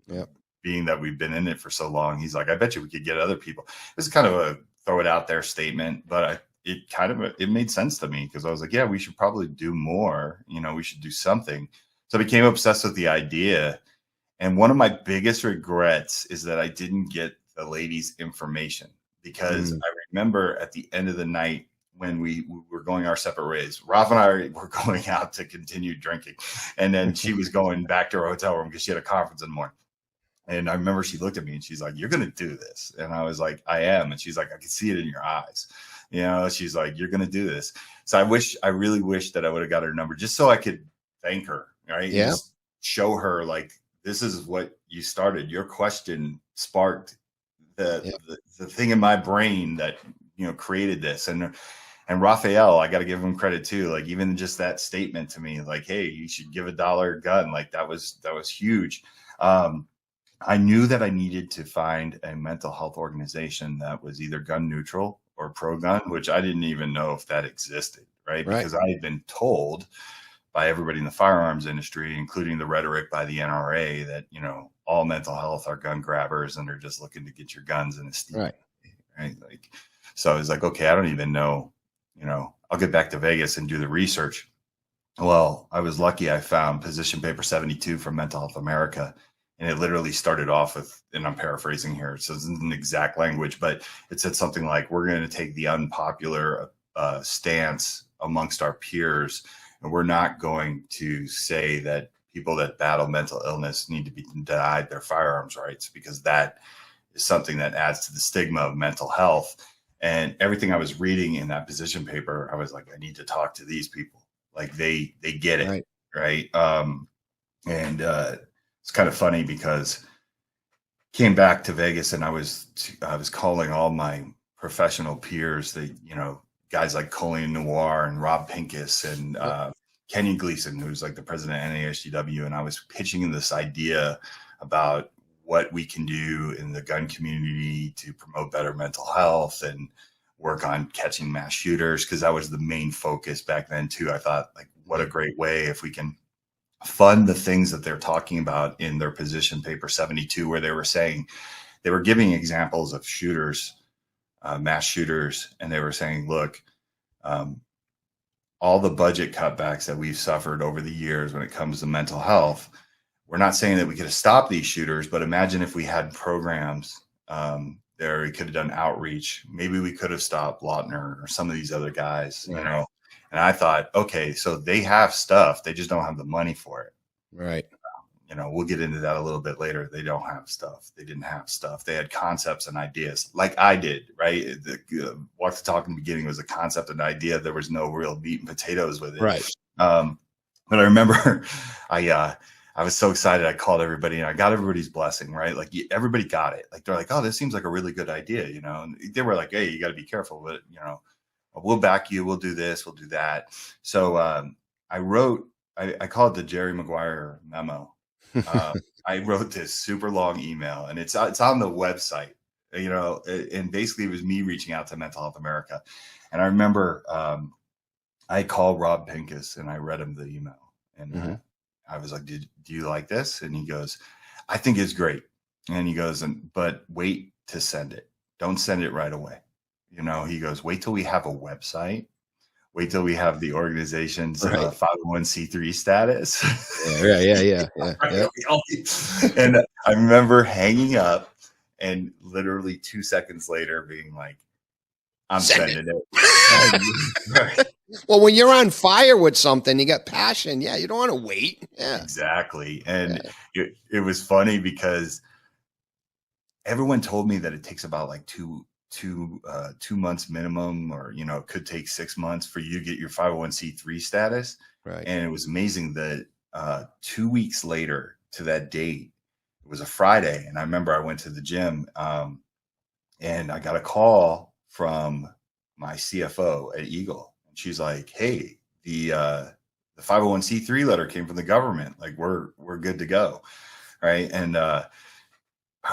Yep. being that we've been in it for so long, he's like, I bet you we could get other people. This is kind of a throw it out there statement, but it made sense to me because I was like, yeah, we should probably do more. You know, we should do something. So I became obsessed with the idea. And one of my biggest regrets is that I didn't get the ladies' information, because I remember at the end of the night when we were going our separate ways, Ralph and I were going out to continue drinking. And then she was going back to her hotel room because she had a conference in the morning. And I remember she looked at me and she's like, you're going to do this. And I was like, I am. And she's like, I can see it in your eyes. You know, she's like, you're going to do this. So I really wish that I would have got her number just so I could thank her. Right. Yeah. Just show her, like, this is what you started. Your question sparked the thing in my brain that, you know, created this. And Raphael, I got to give him credit too. Like, even just that statement to me, like, hey, you should give $1 a gun. Like, that was huge. I knew that I needed to find a mental health organization that was either gun neutral or pro-gun, which I didn't even know if that existed, right? Because I had been told by everybody in the firearms industry, including the rhetoric by the NRA, that, you know, all mental health are gun grabbers and they're just looking to get your guns in a steal. Right. Like, so I was like, okay, I don't even know, you know, I'll get back to Vegas and do the research. Well, I was lucky. I found position paper 72 from Mental Health America. And it literally started off with, and I'm paraphrasing here, so it's an exact language, but it said something like, we're going to take the unpopular stance amongst our peers, and we're not going to say that people that battle mental illness need to be denied their firearms rights, because that is something that adds to the stigma of mental health. And everything I was reading in that position paper, I was like, I need to talk to these people. Like, they get it. Right. It's kind of funny because came back to Vegas and I was calling all my professional peers, that, you know, guys like Colleen Noir and Rob Pincus and Kenny Gleason, who's like the president of NASGW. And I was pitching in this idea about what we can do in the gun community to promote better mental health and work on catching mass shooters, because that was the main focus back then too. I thought, like, what a great way if we can fund the things that they're talking about in their position paper 72, where they were saying, they were giving examples of shooters, mass shooters. And they were saying, look, all the budget cutbacks that we've suffered over the years when it comes to mental health, we're not saying that we could have stopped these shooters, but imagine if we had programs there, we could have done outreach. Maybe we could have stopped Lautner or some of these other guys, you know? And I thought, okay, so they have stuff, they just don't have the money for it. Right. You know, we'll get into that a little bit later. They don't have stuff. They didn't have stuff. They had concepts and ideas like I did, right? The Walk the Talk in the beginning was a concept and idea. There was no real meat and potatoes with it. Right. But I remember I was so excited. I called everybody and I got everybody's blessing, right? Like, everybody got it. Like, they're like, oh, this seems like a really good idea, you know? And they were like, hey, you got to be careful, but, you know, we'll back you. We'll do this. We'll do that. So I call it the Jerry Maguire memo. I wrote this super long email, and it's on the website, you know, and basically it was me reaching out to Mental Health America. And I remember I called Rob Pincus and I read him the email, and I was like, do you like this? And he goes, I think it's great. And he goes, but wait to send it. Don't send it right away. You know, he goes, wait till we have a website. wait till we have the organization's Right. 501c3 status. Yeah. And I remember hanging up and literally 2 seconds later being like, I'm Send it. sending it. Right. Well, when you're on fire with something, you got passion. Yeah, you don't want to wait. Yeah. Exactly. And Yeah. it was funny because everyone told me that it takes about like 2 months minimum, or, it could take 6 months for you to get your 501c3 status. Right. And it was amazing that 2 weeks later to that date, it was a Friday. And I remember I went to the gym and I got a call from my CFO at Eagle. And she's like, hey, the 501c3 letter came from the government. Like we're good to go. Right. And I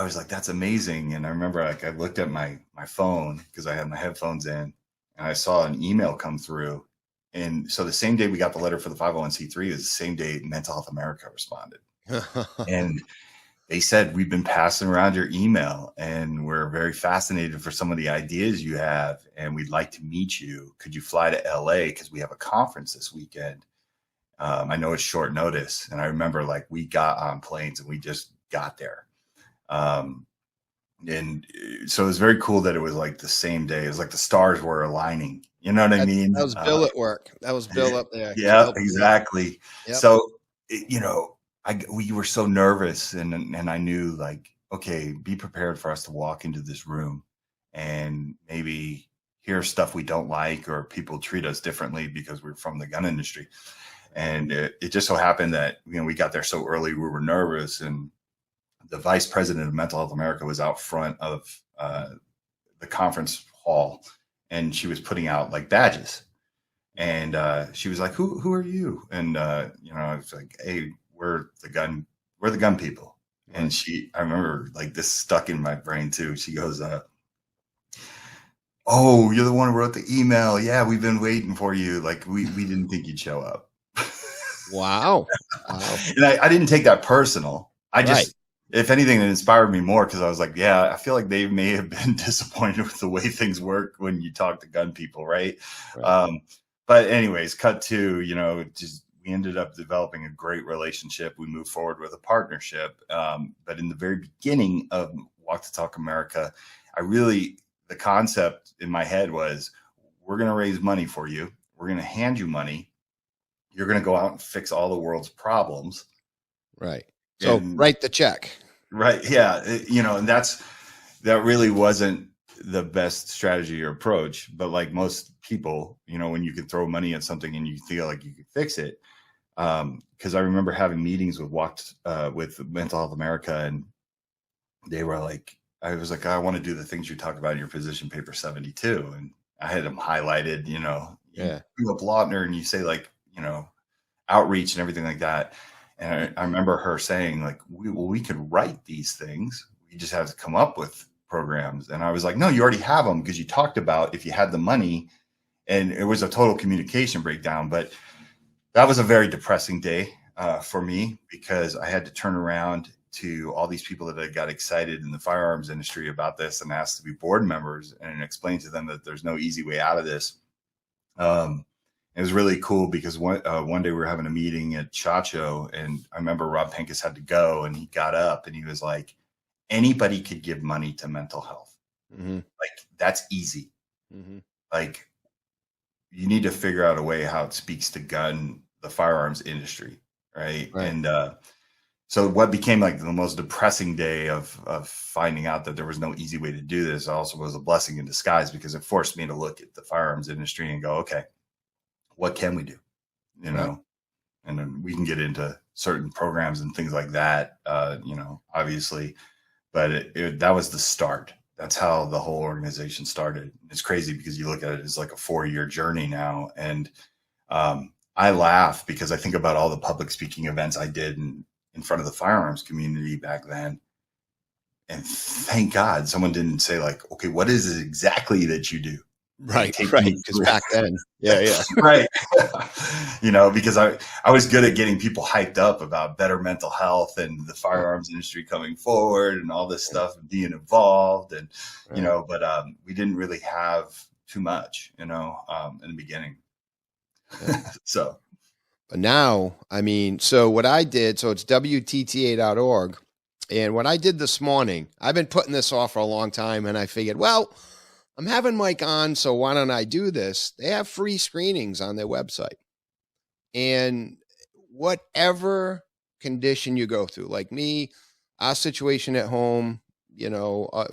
was like, that's amazing. And I remember like I looked at my phone because I had my headphones in, and I saw an email come through. And so the same day we got the letter for the 501c3 is the same day Mental Health America responded. And they said, we've been passing around your email and we're very fascinated for some of the ideas you have, and we'd like to meet you. Could you fly to LA? Because we have a conference this weekend. I know it's short notice. And I remember like we got on planes and we just got there. And so it was very cool that it was like the same day. It was like the stars were aligning. You know what I mean? That was Bill at work. That was Bill up there. Yeah, exactly. Yep. So, we were so nervous, and I knew like, okay, be prepared for us to walk into this room and maybe hear stuff we don't like, or people treat us differently because we're from the gun industry. And it just so happened that, we got there so early, we were nervous, and the vice president of Mental Health America was out front of the conference hall, and she was putting out like badges. And she was like, who are you? And, I was like, hey, we're the gun people. And I remember like this stuck in my brain too. She goes, oh, you're the one who wrote the email. Yeah, we've been waiting for you. Like we didn't think you'd show up. Wow. And I didn't take that personal. I just, if anything, it inspired me more, because I was like, yeah, I feel like they may have been disappointed with the way things work when you talk to gun people, right? But anyways, cut to, we ended up developing a great relationship. We moved forward with a partnership. But in the very beginning of Walk the Talk America, the concept in my head was, we're going to raise money for you. We're going to hand you money. You're going to go out and fix all the world's problems. Right. So write the check. Right. Yeah. And that really wasn't the best strategy or approach. But like most people, when you can throw money at something and you feel like you can fix it. Because I remember having meetings with Mental Health America, and they were like, I was like, I want to do the things you talked about in your position paper 72. And I had them highlighted, you bring up Lautner and you say like, outreach and everything like that. And I remember her saying like, we could write these things. We just have to come up with programs. And I was like, no, you already have them, because you talked about if you had the money. And it was a total communication breakdown. But that was a very depressing day for me, because I had to turn around to all these people that had got excited in the firearms industry about this and asked to be board members, and explain to them that there's no easy way out of this. It was really cool because one day we were having a meeting at Chacho, and I remember Rob Pincus had to go, and he got up and he was like, anybody could give money to mental health. Mm-hmm. Like that's easy. Mm-hmm. Like you need to figure out a way how it speaks to the firearms industry. Right. And so what became like the most depressing day of finding out that there was no easy way to do this also was a blessing in disguise, because it forced me to look at the firearms industry and go, okay, what can we do? And then we can get into certain programs and things like that, obviously, but that was the start. That's how the whole organization started. It's crazy because you look at it as like a 4-year journey now. And I laugh because I think about all the public speaking events I did in front of the firearms community back then. And thank God someone didn't say like, okay, what is it exactly that you do? Right. Because back then, right. Because I was good at getting people hyped up about better mental health and the firearms industry coming forward and all this stuff and being involved. And, but we didn't really have too much, in the beginning. Yeah. So, But now, I mean, so what I did, so it's WTTA.org. And what I did this morning, I've been putting this off for a long time. And I figured, well, I'm having Mike on, so why don't I do this? They have free screenings on their website. And whatever condition you go through, like me, our situation at home,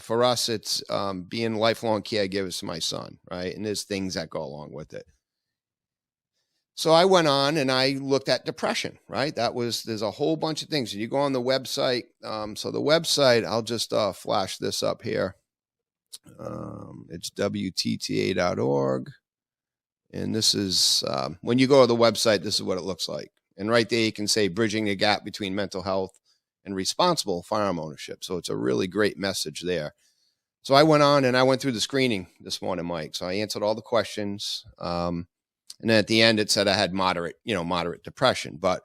for us, it's being lifelong caregivers to my son, right? And there's things that go along with it. So I went on and I looked at depression, right? There's a whole bunch of things. And you go on the website. So the website, I'll just flash this up here. It's WTTA.org. And this is, when you go to the website, this is what it looks like. And right there, you can say bridging the gap between mental health and responsible firearm ownership. So it's a really great message there. So I went on and I went through the screening this morning, Mike. So I answered all the questions. And then at the end, it said I had moderate depression. But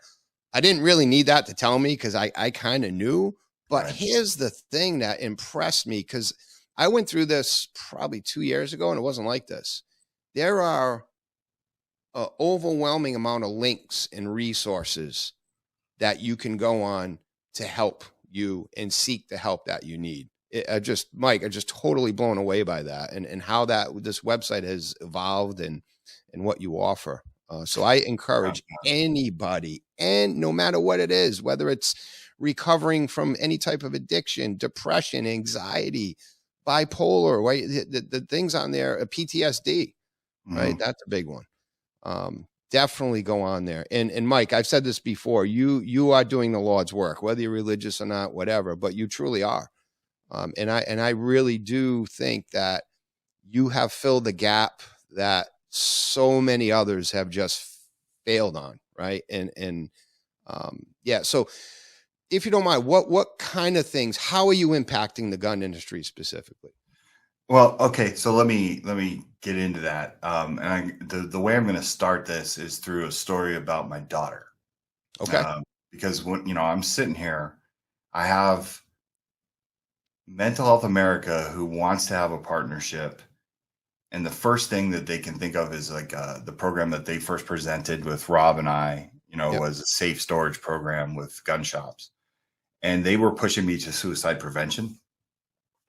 I didn't really need that to tell me because I kind of knew. But right. Here's the thing that impressed me, because I went through this probably 2 years ago and it wasn't like this. There are an overwhelming amount of links and resources that you can go on to help you and seek the help that you need. Mike, I'm just totally blown away by that and how this website has evolved and what you offer. So I encourage anybody, and no matter what it is, whether it's recovering from any type of addiction, depression, anxiety, bipolar, right? The things on there, PTSD, right? Mm-hmm. That's a big one. Definitely go on there. And Mike, I've said this before, you are doing the Lord's work, whether you're religious or not, whatever, but you truly are. And I really do think that you have filled the gap that so many others have just failed on. Right. Yeah. So if you don't mind, what kind of things, how are you impacting the gun industry specifically? Well, okay. So let me get into that. The way I'm going to start this is through a story about my daughter. Okay. Because when, I'm sitting here, I have Mental Health America who wants to have a partnership. And the first thing that they can think of is like the program that they first presented with Rob and I, yep. was a safe storage program with gun shops. And they were pushing me to suicide prevention.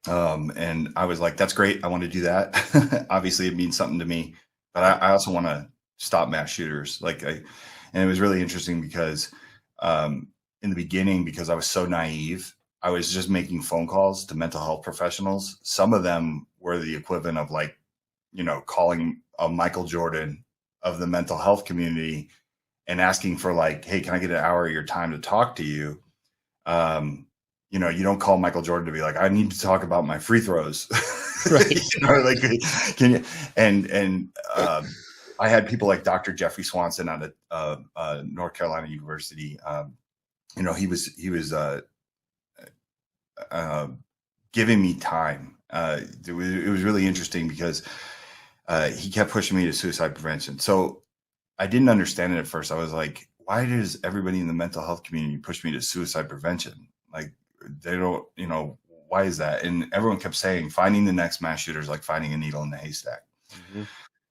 And I was like, that's great. I want to do that. Obviously, it means something to me. But I also want to stop mass shooters. And it was really interesting because in the beginning, because I was so naive, I was just making phone calls to mental health professionals. Some of them were the equivalent of calling a Michael Jordan of the mental health community and asking for hey, can I get an hour of your time to talk to you? You don't call Michael Jordan to be like, I need to talk about my free throws. Right. Can you? And I had people like Dr. Jeffrey Swanson out at North Carolina University. He was giving me time. It was really interesting because he kept pushing me to suicide prevention. So I didn't understand it at first. I was like, why does everybody in the mental health community push me to suicide prevention? They don't, why is that? And everyone kept saying finding the next mass shooter is like finding a needle in the haystack. Mm-hmm.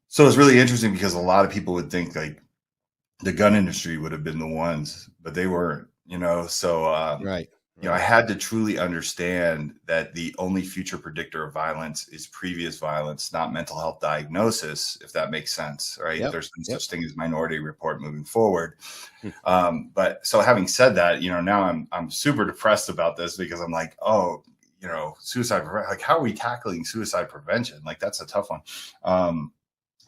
So it's really interesting because a lot of people would think the gun industry would have been the ones, but they weren't, so, right. I had to truly understand that the only future predictor of violence is previous violence, not mental health diagnosis, if that makes sense, right? Yep. There's no such thing as Minority Report moving forward. But so having said that, now I'm super depressed about this because I'm like, oh, suicide, how are we tackling suicide prevention? That's a tough one.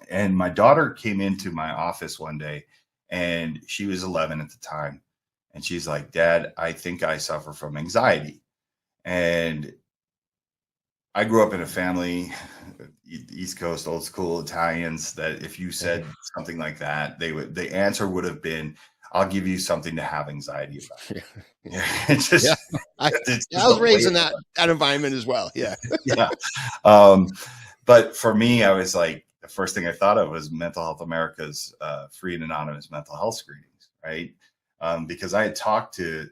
And my daughter came into my office one day and she was 11 at the time. And she's like, Dad, I think I suffer from anxiety. And I grew up in a family, East Coast, old school Italians, that if you said something like that, the answer would have been, I'll give you something to have anxiety about. I was raised in that environment as well. Yeah. Yeah. But for me, I was like, the first thing I thought of was Mental Health America's free and anonymous mental health screenings, right? Because I had talked to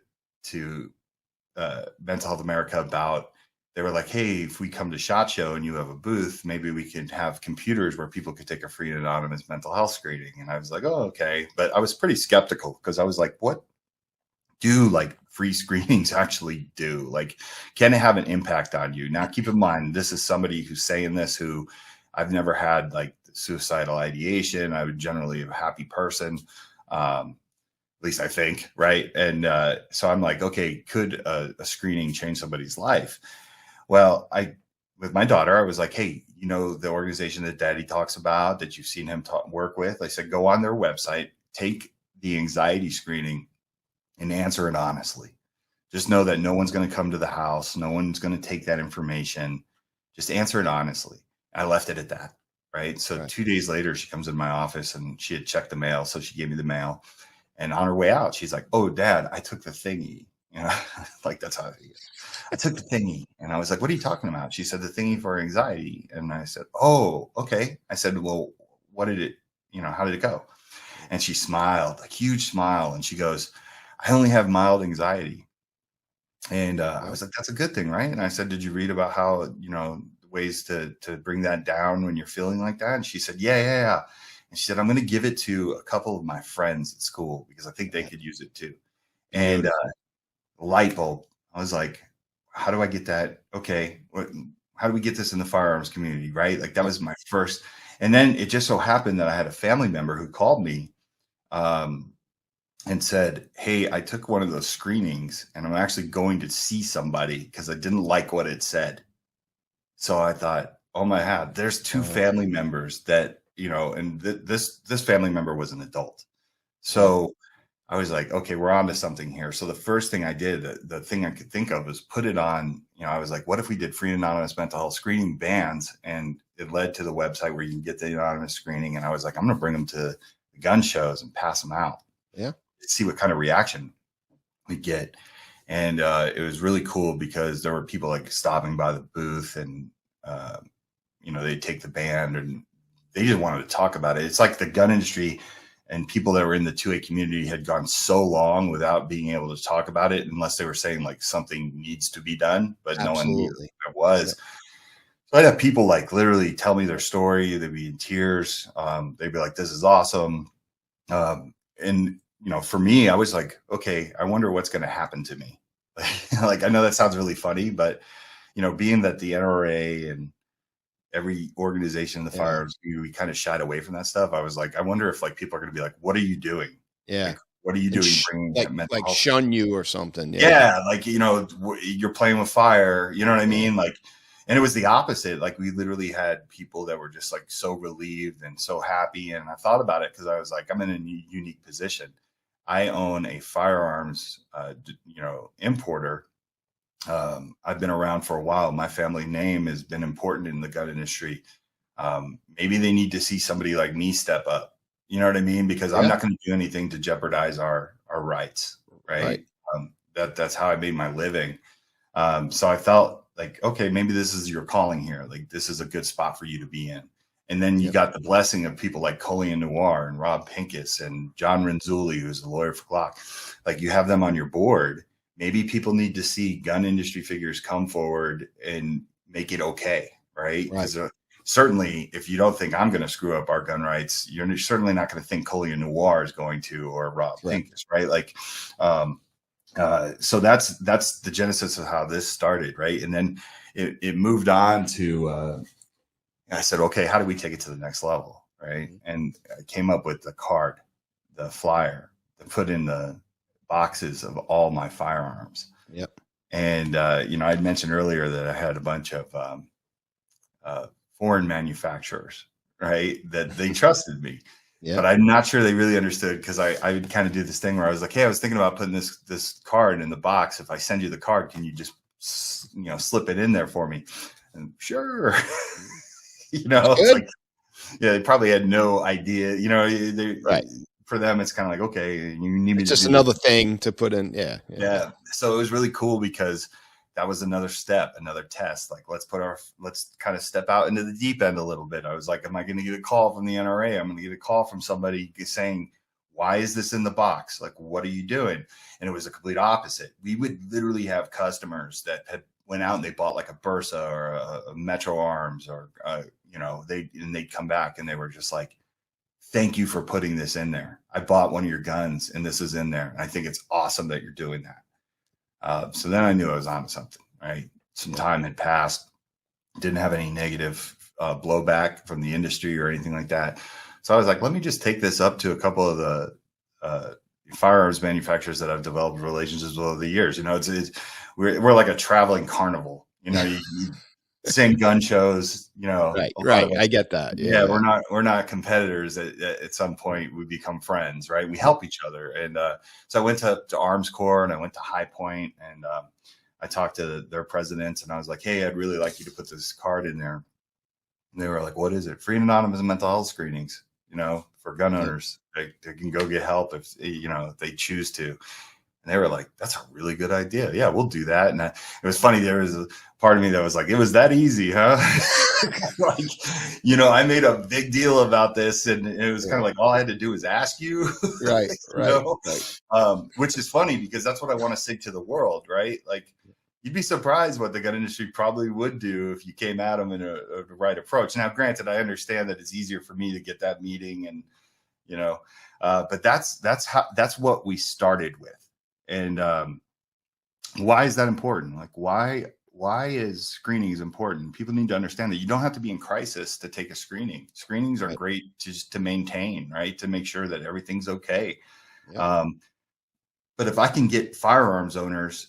Mental Health America about they were like, hey, if we come to SHOT Show and you have a booth, maybe we can have computers where people could take a free and anonymous mental health screening. And I was like, oh, okay. But I was pretty skeptical because I was like, what do like free screenings actually do? Like, can it have an impact on you? Now, keep in mind, this is somebody who's saying this, who I've never had like suicidal ideation. I would generally a happy person. At least I think, right? And so I'm like, okay, could a screening change somebody's life? Well, with my daughter, I was like, hey, you know, the organization that Daddy talks about that you've seen him work with, I said, go on their website, take the anxiety screening and answer it honestly. Just know that no one's going to come to the house. No one's going to take that information. Just answer it honestly. I left it at that, right? So 2 days later, she comes in my office and she had checked the mail. So she gave me the mail. And on her way out, she's like, oh, Dad, I took the thingy. You know, like that's how I took the thingy. And I was like, what are you talking about? She said, the thingy for anxiety. And I said, oh, okay. I said, well, what did it, you know, how did it go? And she smiled, like huge smile. And she goes, I only have mild anxiety. And I was like, that's a good thing, right? And I said, did you read about how, you know, ways to bring that down when you're feeling like that? And she said, yeah. And she said, I'm going to give it to a couple of my friends at school because I think they could use it too. And light bulb. I was like, how do I get that? Okay. How do we get this in the firearms community? Right. Like that was my first. And then it just so happened that I had a family member who called me and said, hey, I took one of those screenings and I'm actually going to see somebody because I didn't like what it said. So I thought, oh my God, there's two family members that, you know, and this family member was an adult. So I was like, okay, we're on to something here. So the first thing I did, the thing I could think of was put it on, you know, I was like, what if we did free and anonymous mental health screening bans? And it led to the website where you can get the anonymous screening. And I was like, I'm going to bring them to the gun shows and pass them out. Yeah. See what kind of reaction we get. And it was really cool because there were people like stopping by the booth and, you know, they'd take the band and they just wanted to talk about it. It's like the gun industry and people that were in the 2A community had gone so long without being able to talk about it unless they were saying like something needs to be done, but no one knew what it was. Yeah. So I'd have people like literally tell me their story. They'd be in tears. They'd be like, this is awesome. And, you know, for me, I was like, okay, I wonder what's going to happen to me. Like, I know that sounds really funny, but, you know, being that the NRA and every organization in the firearms, we kind of shied away from that stuff. I was like, I wonder if like people are going to be like, what are you doing? Yeah. Like, what are you doing? Bringing like shun you or something. Yeah. Like, you know, you're playing with fire. You know what I mean? Like, and it was the opposite. Like we literally had people that were just like so relieved and so happy. And I thought about it because I was like, I'm in a unique position. I own a firearms, you know, importer. I've been around for a while. My family name has been important in the gun industry. Maybe they need to see somebody like me step up. You know what I mean? Because I'm not going to do anything to jeopardize our rights. Right. That's how I made my living. So I felt like, okay, maybe this is your calling here. Like this is a good spot for you to be in. And then you got the blessing of people like Colleen Noir and Rob Pincus and John Renzulli, who's the lawyer for Glock. Like you have them on your board. Maybe people need to see gun industry figures come forward and make it okay, right? Because certainly, if you don't think I'm going to screw up our gun rights, you're certainly not going to think Colleen Noir is going to, or Rob Pincus, right? Like, so that's the genesis of how this started, right? And then it moved on to. I said, okay, how do we take it to the next level, right? And I came up with the card, the flyer, to put in the boxes of all my firearms. Yep. And, you know, I'd mentioned earlier that I had a bunch of foreign manufacturers, right, that they trusted me. But I'm not sure they really understood because I would kind of do this thing where I was like, hey, I was thinking about putting this card in the box. If I send you the card, can you just, you know, slip it in there for me? And sure. You know, it's like, yeah, they probably had no idea, you know, for them, it's kind of like, okay, you need me to just another thing to put in. Yeah. So it was really cool because that was another step, another test. Like, let's kind of step out into the deep end a little bit. I was like, am I going to get a call from the NRA? I'm going to get a call from somebody saying, why is this in the box? Like, what are you doing? And it was a complete opposite. We would literally have customers that had went out and they bought like a Bursa or a Metro Arms or, they'd come back and they were just like, thank you for putting this in there. I bought one of your guns and this is in there. And I think it's awesome that you're doing that. So then I knew I was onto something, right? Some time had passed, didn't have any negative blowback from the industry or anything like that. So I was like, let me just take this up to a couple of the firearms manufacturers that I've developed relationships with over the years. We're like a traveling carnival. You same gun shows. Right. I get that. Yeah, we're not competitors. At some point, we become friends, right? We help each other. And so I went to Arms Corps and I went to High Point and I talked to their presidents and I was like, hey, I'd really like you to put this card in there. And they were like, what is it? Free and anonymous mental health screenings, for gun owners. They can go get help if they choose to. And they were like, that's a really good idea. Yeah, we'll do that. And it was funny. There was a part of me that was like, it was that easy, huh? I made a big deal about this and it was kind of like, all I had to do was ask you. Right. Which is funny because that's what I want to say to the world, right? Like, you'd be surprised what the gun industry probably would do if you came at them in a right approach. Now, granted, I understand that it's easier for me to get that meeting and, but that's what we started with. And why is that important? Like, why is screenings important? People need to understand that you don't have to be in crisis to take a screening. Screenings are great just to maintain, right? To make sure that everything's okay. Yeah. But if I can get firearms owners,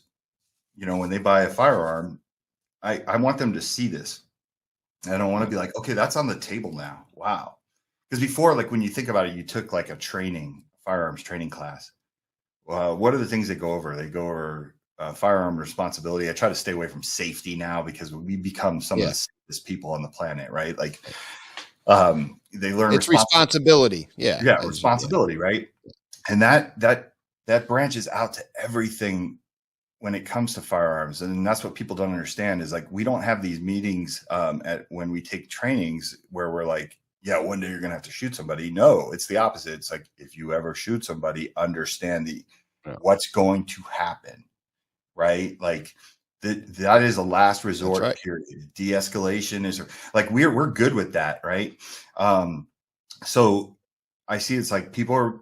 when they buy a firearm, I want them to see this. I don't want to be like, okay, that's on the table now. Wow. Because before, like when you think about it, you took like a firearms training class. What are the things they go over? They go over firearm responsibility. I try to stay away from safety now because we become some of the safest people on the planet, right? Like they learn it's responsibility. Yeah, responsibility, right? And that branches out to everything when it comes to firearms. And that's what people don't understand is like, we don't have these meetings when we take trainings where we're like, yeah, one day you're going to have to shoot somebody. No, it's the opposite. It's like, if you ever shoot somebody, understand what's going to happen, right? Like that is a last resort period. De-escalation is like, we're good with that. Right. So I see it's like people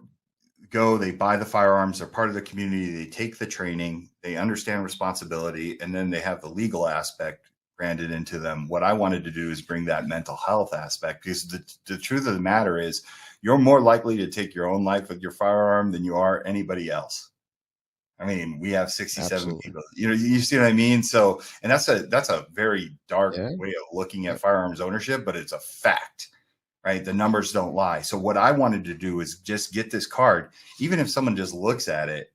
they buy the firearms, they're part of the community, they take the training, they understand responsibility, and then they have the legal aspect branded into them. What I wanted to do is bring that mental health aspect, because the truth of the matter is you're more likely to take your own life with your firearm than you are anybody else. I mean, we have 67 Absolutely. People, you see what I mean? So, and that's a very dark way of looking at firearms ownership, but it's a fact. Right. The numbers don't lie. So what I wanted to do is just get this card, even if someone just looks at it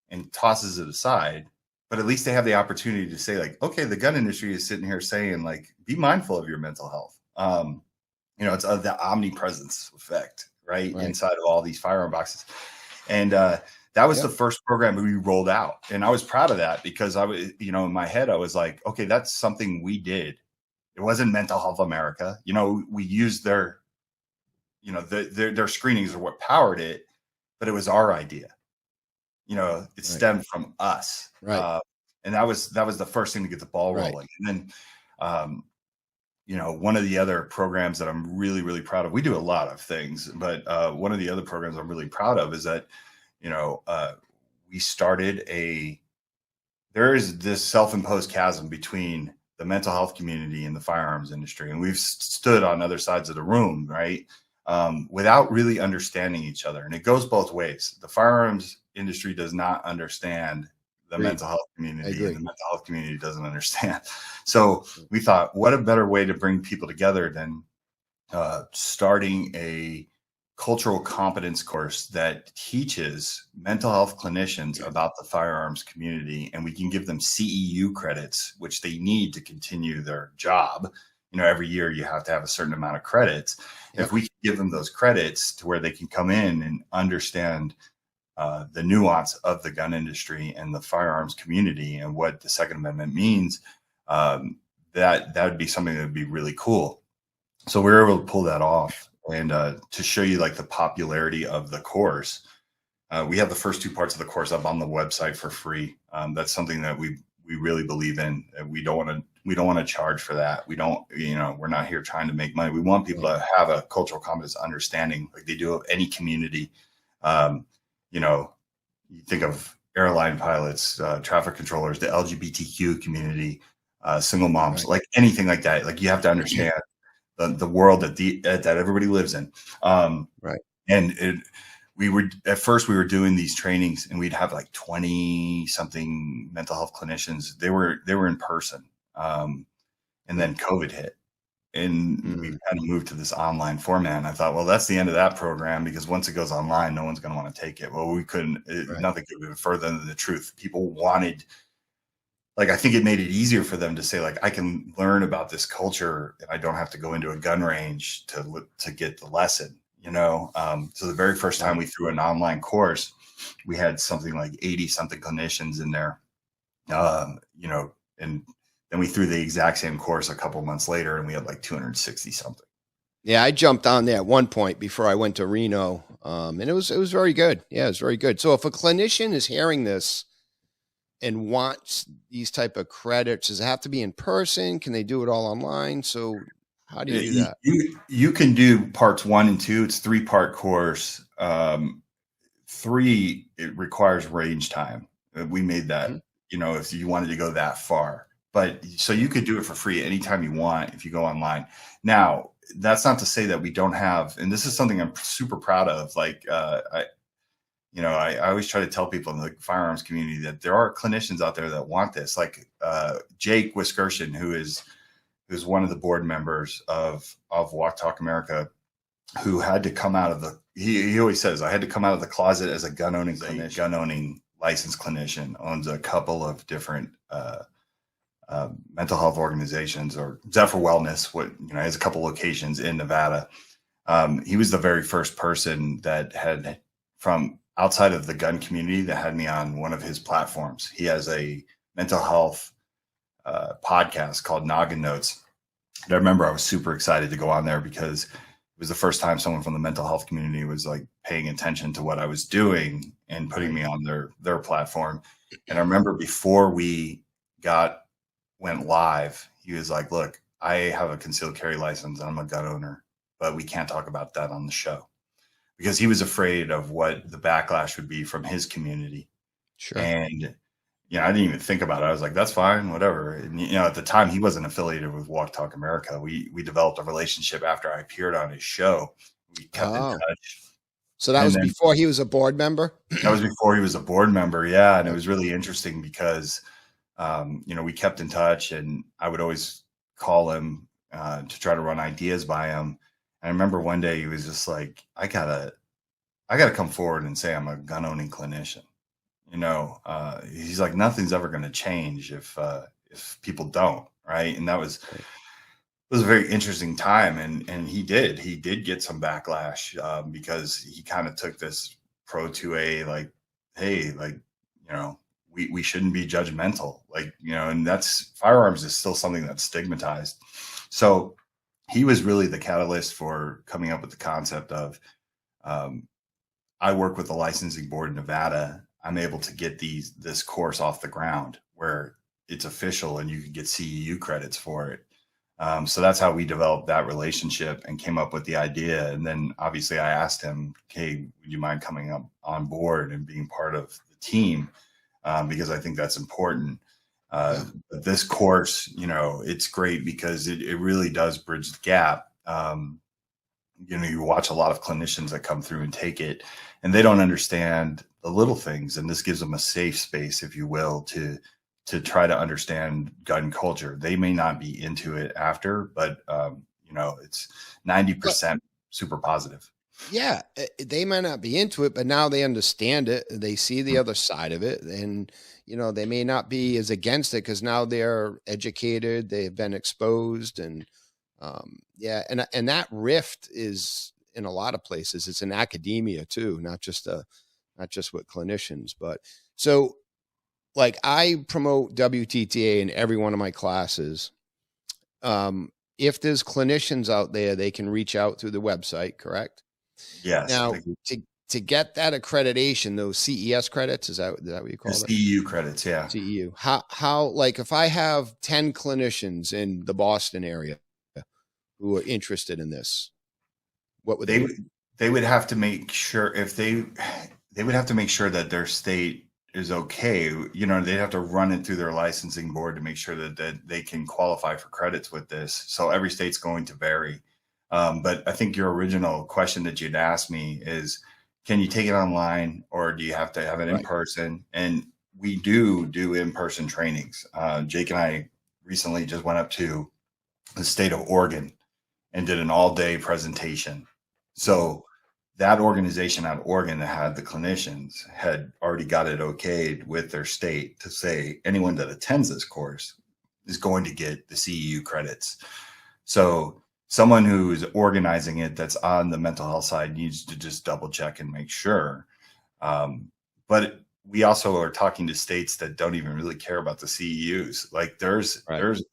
and tosses it aside, but at least they have the opportunity to say like, okay, the gun industry is sitting here saying like, be mindful of your mental health. It's the omnipresence effect, right? Inside of all these firearm boxes. And that was the first program we rolled out. And I was proud of that because I was, in my head, I was like, okay, that's something we did. It wasn't Mental Health America. We used their screenings are what powered it, but it was our idea. It stemmed from us. Right. And that was the first thing to get the ball rolling. And then, one of the other programs that I'm really, really proud of, we do a lot of things, but one of the other programs I'm really proud of is that, we started there is this self-imposed chasm between the mental health community and the firearms industry. And we've stood on other sides of the room, right? Without really understanding each other. And it goes both ways. The firearms industry does not understand the mental health community, and the mental health community doesn't understand. So we thought, what a better way to bring people together than starting a cultural competence course that teaches mental health clinicians about the firearms community, and we can give them CEU credits, which they need to continue their job. Every year you have to have a certain amount of credits. If we can give them those credits to where they can come in and understand the nuance of the gun industry and the firearms community and what the Second Amendment means, that would be something that would be really cool. So we were able to pull that off. And to show you like the popularity of the course, we have the first two parts of the course up on the website for free. That's something that we we really believe in. We don't want to charge for that. We don't, we're not here trying to make money. We want people to have a cultural competence understanding like they do of any community. You think of airline pilots, traffic controllers, the LGBTQ community, single moms, like anything like that. Like you have to understand the world that everybody lives in. And we were doing these trainings and we'd have like 20 something mental health clinicians. They were in person. And then COVID hit and we kind of moved to this online format. And I thought, well, that's the end of that program, because once it goes online, no one's going to want to take it. Well, we couldn't, nothing could be further than the truth. People wanted, like, I think it made it easier for them to say, like, I can learn about this culture and I don't have to go into a gun range to get the lesson, So the very first time we threw an online course, we had something like 80 something clinicians in there, and then we threw the exact same course a couple months later and we had like 260 something. Yeah, I jumped on there at one point before I went to Reno, and it was very good. Yeah, it was very good. So if a clinician is hearing this and wants these type of credits, does it have to be in person? Can they do it all online? So how do you do that? You can do parts 1 and 2. It's 3-part course. 3, it requires range time. We made that, if you wanted to go that far. But so you could do it for free anytime you want if you go online. Now, that's not to say that we don't have, and this is something I'm super proud of. Like, I always try to tell people in the firearms community that there are clinicians out there that want this. Like Jake Wiskerson, who's one of the board members of Walk Talk America, who had to come out of he always says, I had to come out of the closet as a gun owning licensed clinician, owns a couple of different mental health organizations, or Zephyr Wellness, has a couple locations in Nevada. He was the very first person that had, from outside of the gun community, that had me on one of his platforms. He has a mental health podcast called Noggin Notes. And I remember I was super excited to go on there because it was the first time someone from the mental health community was like paying attention to what I was doing and putting me on their platform. And I remember before we went live, he was like, look, I have a concealed carry license and I'm a gun owner, but we can't talk about that on the show, because he was afraid of what the backlash would be from his community. Sure. And, I didn't even think about it. I was like, that's fine, whatever. And, at the time he wasn't affiliated with Walk Talk America. We developed a relationship after I appeared on his show. We kept in touch. So that was before he was a board member? That was before he was a board member. Yeah. And it was really interesting because, we kept in touch, and I would always call him to try to run ideas by him. And I remember one day he was just like, I gotta come forward and say I'm a gun owning clinician. He's like, nothing's ever going to change if people don't. Right. And it was a very interesting time. And he did get some backlash because he kind of took this pro 2A, like, hey, like, we shouldn't be judgmental, like, and that's, firearms is still something that's stigmatized. So he was really the catalyst for coming up with the concept of, I work with the licensing board in Nevada. I'm able to get this course off the ground where it's official and you can get CEU credits for it. So that's how we developed that relationship and came up with the idea. And then obviously I asked him, hey, would you mind coming up on board and being part of the team? Because I think that's important. This course, it's great because it really does bridge the gap. You watch a lot of clinicians that come through and take it, and they don't understand the little things. And this gives them a safe space, if you will, to try to understand gun culture. They may not be into it after, but it's 90% super positive. Yeah, they might not be into it, but now they understand it. They see the other side of it, and they may not be as against it because now they're educated, they've been exposed, and and that rift is in a lot of places. It's in academia too, not just with clinicians. But so, like, I promote WTTA in every one of my classes. If there's clinicians out there, they can reach out through the website, correct? Yes. Now, to get that accreditation, those CES credits, is that what you call it? CEU credits, yeah. CEU. How like if I have 10 clinicians in the Boston area who are interested in this, what would they would have to make sure they would have to make sure that their state is okay. You know, they'd have to run it through their licensing board to make sure that they can qualify for credits with this. So every state's going to vary. But I think your original question that you'd asked me is, can you take it online or do you have to have it in person? And we do in-person trainings. Jake and I recently just went up to the state of Oregon and did an all-day presentation. So that organization out of Oregon that had the clinicians had already got it okayed with their state to say anyone that attends this course is going to get the CEU credits. So someone who's organizing it that's on the mental health side needs to just double check and make sure. But we also are talking to states that don't even really care about the CEUs. Like there's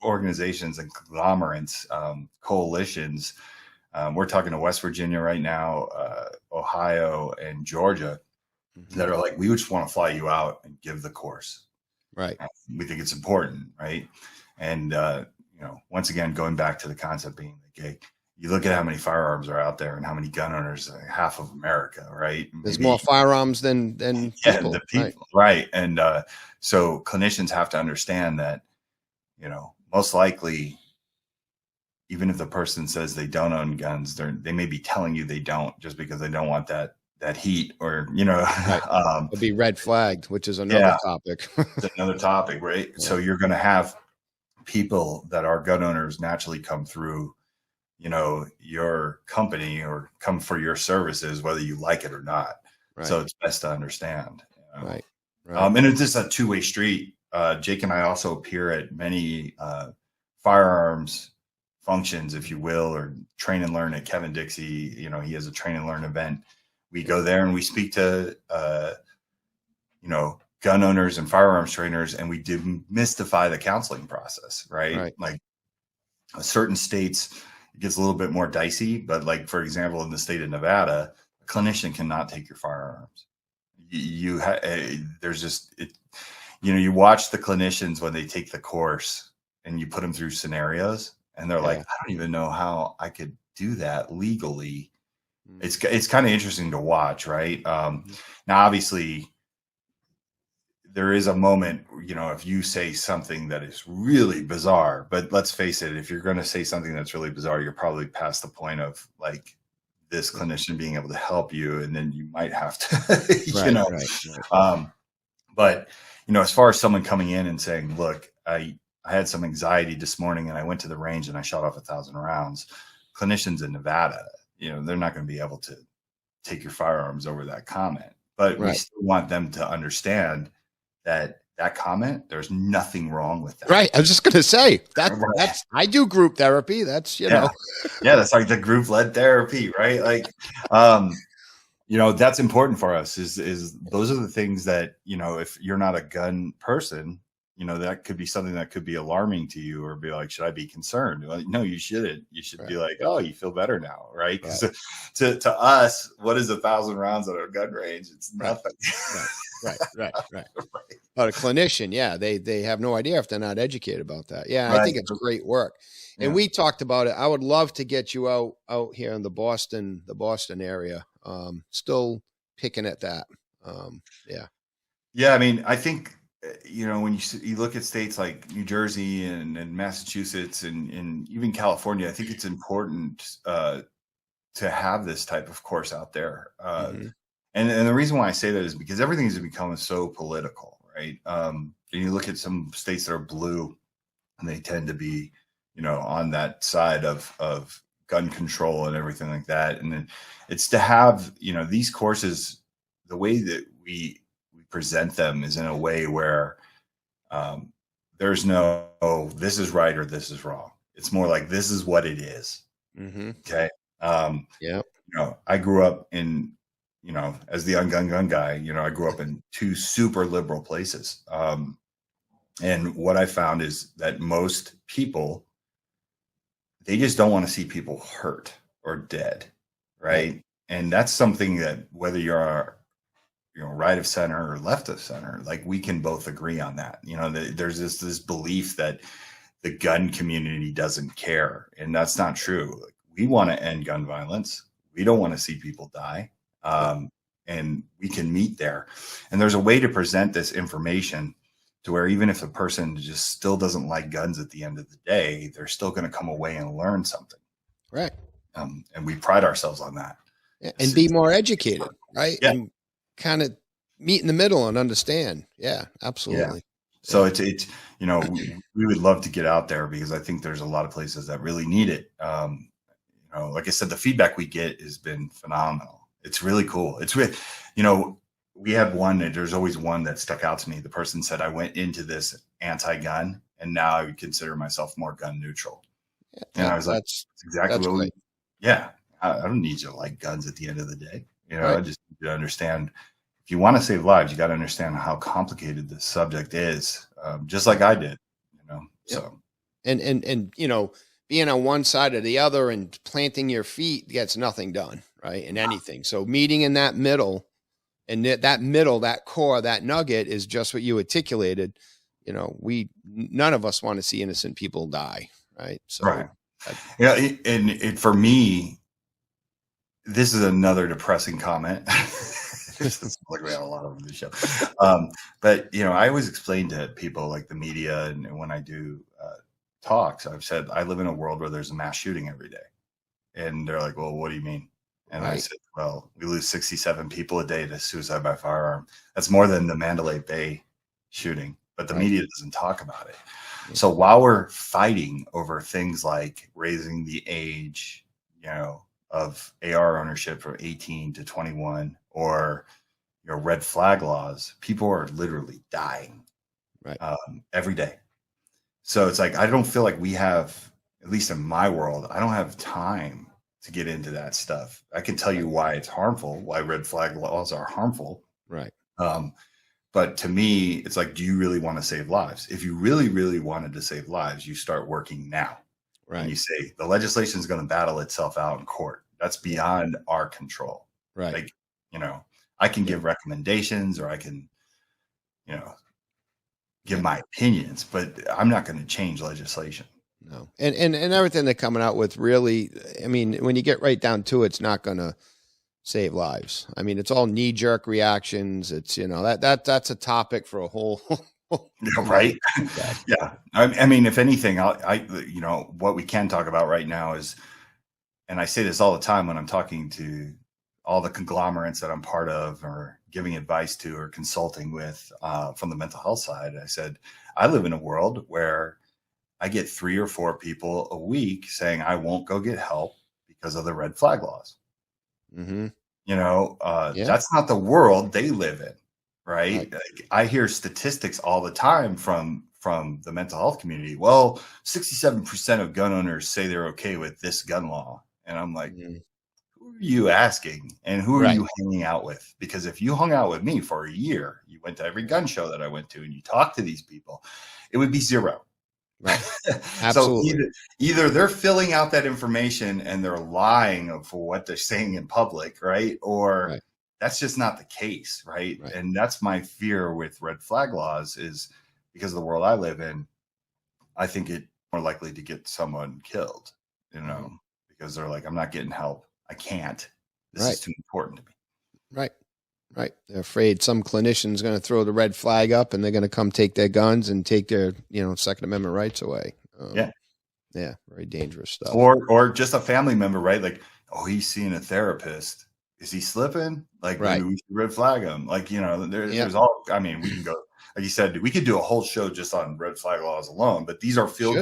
organizations and conglomerates, coalitions. We're talking to West Virginia right now, Ohio and Georgia that are like, we just want to fly you out and give the course. Right. We think it's important. Right. And, you know, once again, going back to the concept being the gig, you look at how many firearms are out there and how many gun owners, half of America, right? There's more firearms than people. The people, right. And so clinicians have to understand that, you know, most likely, even if the person says they don't own guns, they may be telling you they don't just because they don't want that heat or, you know, it'll be red flagged, which is another topic. It's another topic, right? Yeah. So you're going to have people that are gun owners naturally come through, you know, your company or come for your services, whether you like it or not. Right. So it's best to understand. You know? Right. And it's just a two-way street. Jake and I also appear at many firearms functions, if you will, or train and learn at Kevin Dixie. You know, he has a train and learn event. We go there and we speak to, you know, gun owners and firearms trainers, and we demystify the counseling process, right? Like certain states, it gets a little bit more dicey, but like, for example, in the state of Nevada, a clinician cannot take your firearms. There's just, you know, you watch the clinicians when they take the course and you put them through scenarios and they're like, I don't even know how I could do that legally. It's kind of interesting to watch, right? Now, obviously, there is a moment, you know, if you say something that is really bizarre, but let's face it, if you're going to say something that's really bizarre, you're probably past the point of like this clinician being able to help you. And then you might have to, you know, but, you know, as far as someone coming in and saying, look, I had some anxiety this morning and I went to the range and I shot off 1,000 rounds. Clinicians in Nevada, you know, they're not going to be able to take your firearms over that comment, but we still want them to understand that comment, there's nothing wrong with that. Right. I was just going to say that's, I do group therapy. That's, you know, that's like the group led therapy, right? Like, you know, that's important for us is those are the things that, you know, if you're not a gun person, you know, that could be something that could be alarming to you or be like, should I be concerned? Well, no, you shouldn't. You should be like, oh, you feel better now. Right. To us, what is 1,000 rounds at a gun range? It's nothing. Right. But a clinician, they have no idea if they're not educated about that. I think it's great work. And we talked about it. I would love to get you out here in the Boston area. Still picking at that. I mean, I think, you know, when you look at states like New Jersey and Massachusetts and even California, I think it's important to have this type of course out there. And the reason why I say that is because everything has become so political, right? And you look at some states that are blue and they tend to be, you know, on that side of gun control and everything like that. And then it's to have, you know, these courses, the way that we present them is in a way where there's no, oh, this is right or this is wrong. It's more like, this is what it is. Okay. You know, I grew up in, you know, as the gun guy, you know, I grew up in two super liberal places. And what I found is that most people, they just don't want to see people hurt or dead. Right. And that's something that whether you're right of center or left of center, like we can both agree on that. There's this belief that the gun community doesn't care, and that's not true. Like, we want to end gun violence. We don't want to see people die, and we can meet there. And there's a way to present this information to where even if a person just still doesn't like guns at the end of the day, they're still going to come away and learn something. Right. And we pride ourselves on that. Yeah, and be more educated, right? Yeah. And kind of meet in the middle and understand. Yeah, absolutely. Yeah. So it's we would love to get out there because I think there's a lot of places that really need it. Like I said, the feedback we get has been phenomenal. It's really cool. It's really, we had one, and there's always one that stuck out to me. The person said, I went into this anti-gun and now I would consider myself more gun neutral. Yeah, and I was like, that's exactly what we, yeah, I don't need you to like guns at the end of the day. I just need you to understand, if you want to save lives, you got to understand how complicated this subject is, just like I did, so. And being on one side or the other and planting your feet gets nothing done, right? In anything. So meeting in that middle, and that core, that nugget is just what you articulated. None of us want to see innocent people die, right? So, right. And for me, this is another depressing comment. Like we have a lot of them in the show. But I always explain to people, like the media, and when I do talks, I've said I live in a world where there's a mass shooting every day, and they're like, "Well, what do you mean?" And I said, "Well, we lose 67 people a day to suicide by firearm. That's more than the Mandalay Bay shooting, but the media doesn't talk about it." So while we're fighting over things like raising the age, of AR ownership from 18 to 21, or red flag laws, people are literally dying every day. So it's like, I don't feel like we have, at least in my world, I don't have time to get into that stuff. I can tell you why it's harmful, why red flag laws are harmful. Right. But to me, it's like, do you really want to save lives? If you really, really wanted to save lives, you start working now. Right. And you say the legislation is going to battle itself out in court. That's beyond our control. Right. Like, I can give recommendations, or I can, give my opinions, but I'm not going to change legislation. No. And everything they're coming out with, really, I mean, when you get right down to it, it's not going to save lives. I mean, it's all knee-jerk reactions. It's, that's a topic for a whole right. Yeah. I mean, if anything, what we can talk about right now is, and I say this all the time when I'm talking to all the conglomerates that I'm part of, or giving advice to, or consulting with, from the mental health side, I said, I live in a world where I get 3 or 4 people a week saying I won't go get help because of the red flag laws. Mm-hmm. That's not the world they live in. Right. Like, I hear statistics all the time from the mental health community. Well, 67% of gun owners say they're okay with this gun law. And I'm like, who are you asking? And who are you hanging out with? Because if you hung out with me for a year, you went to every gun show that I went to, and you talked to these people, it would be zero. Right. Absolutely. So either they're filling out that information and they're lying for what they're saying in public, right? Or that's just not the case, right? And that's my fear with red flag laws, is because of the world I live in, I think it's more likely to get someone killed, because they're like, I'm not getting help. I can't. This is too important to me. Right. Right. They're afraid some clinician's going to throw the red flag up, and they're going to come take their guns and take their, Second Amendment rights away. Yeah. Very dangerous stuff. Or just a family member, right? Like, oh, he's seeing a therapist. Is he slipping? Like, maybe we should red flag him. Like, there's all, I mean, we can go, like you said, we could do a whole show just on red flag laws alone, but these are feel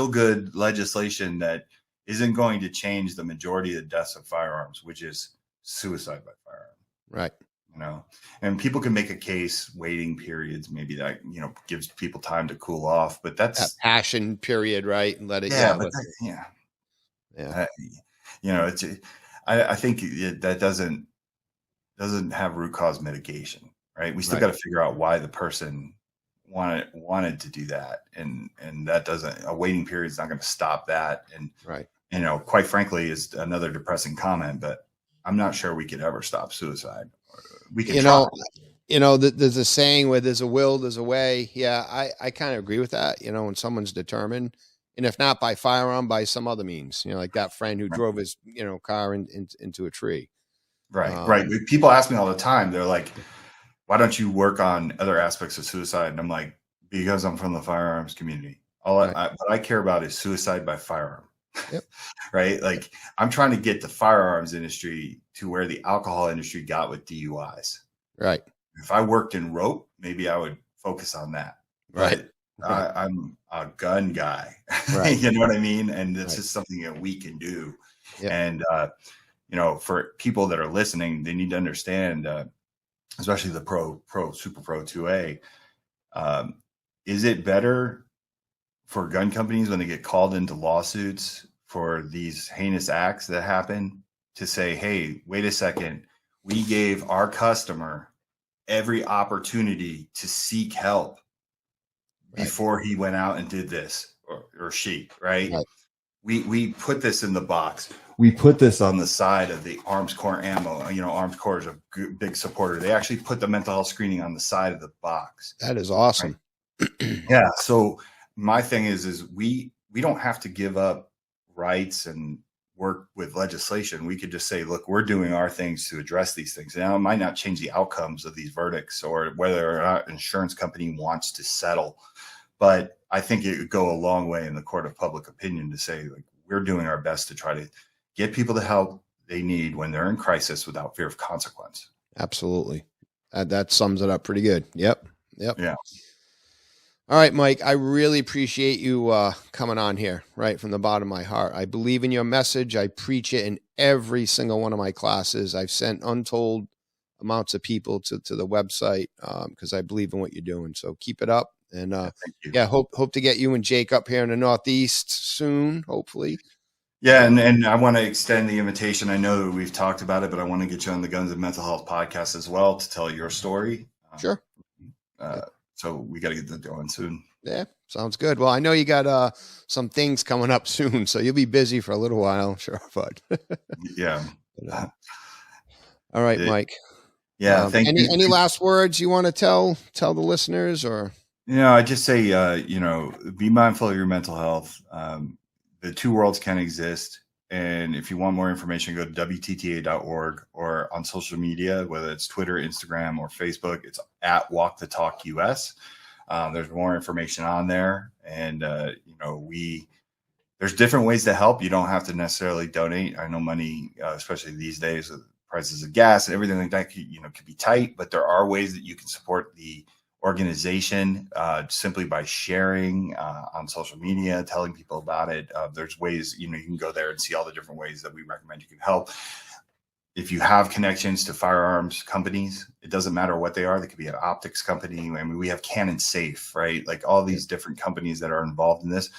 good legislation that isn't going to change the majority of the deaths of firearms, which is suicide by firearm. Right. And people can make a case, waiting periods, maybe that, gives people time to cool off, but that's that passion period, right? And let it, I think that doesn't have root cause mitigation, right? We still got to figure out why the person wanted to do that. And that doesn't, a waiting period is not going to stop that. And quite frankly, is another depressing comment, but I'm not sure we could ever stop suicide. We can try. There's a saying where there's a will, there's a way. Yeah, I kind of agree with that. When someone's determined, and if not by firearm, by some other means, like that friend who drove his, car into a tree. Right. People ask me all the time. They're like, why don't you work on other aspects of suicide? And I'm like, because I'm from the firearms community. What I care about is suicide by firearm. Yep. Right. Like, I'm trying to get the firearms industry to where the alcohol industry got with DUIs. Right. If I worked in rope, maybe I would focus on that. Right. But I'm a gun guy. Right. You know what I mean? And it's just something that we can do. Yep. And, for people that are listening, they need to understand, especially the super pro 2A. Is it better for gun companies when they get called into lawsuits for these heinous acts that happen to say, hey, wait a second, we gave our customer every opportunity to seek help before he went out and did this, or she, right? We put this in the box. We put this on the side of the Arms Corps ammo. Arms Corps is a big supporter. They actually put the mental health screening on the side of the box. That is awesome. Right? Yeah. So my thing is we don't have to give up rights and work with legislation. We could just say, look, we're doing our things to address these things. Now, it might not change the outcomes of these verdicts or whether or not an insurance company wants to settle, but I think it would go a long way in the court of public opinion to say, like, we're doing our best to try to get people the help they need when they're in crisis without fear of consequence. Absolutely. That sums it up pretty good. Yep. Yeah. All right, Mike, I really appreciate you coming on here, right from the bottom of my heart. I believe in your message. I preach it in every single one of my classes. I've sent untold amounts of people to the website because I believe in what you're doing. So keep it up. And hope to get you and Jake up here in the Northeast soon, hopefully. Yeah, and I want to extend the invitation. I know that we've talked about it, but I want to get you on the Guns and Mental Health podcast as well to tell your story. Sure. So we got to get that going soon. Yeah, sounds good. Well, I know you got some things coming up soon, so you'll be busy for a little while, I'm sure, bud. Yeah. All right, Mike. Yeah. Any last words you want to tell the listeners, or? I just say, be mindful of your mental health. The two worlds can exist. And if you want more information, go to WTTA.org or on social media, whether it's Twitter, Instagram, or Facebook. It's at Walk the Talk US. There's more information on there. And, there's different ways to help. You don't have to necessarily donate. I know money, especially these days with prices of gas and everything like that, could be tight, but there are ways that you can support the organization simply by sharing on social media, telling people about it. There's ways, you can go there and see all the different ways that we recommend you can help. If you have connections to firearms companies, it doesn't matter what they are. They could be an optics company. I mean, we have Cannon Safe, right? Like all these different companies that are involved in this,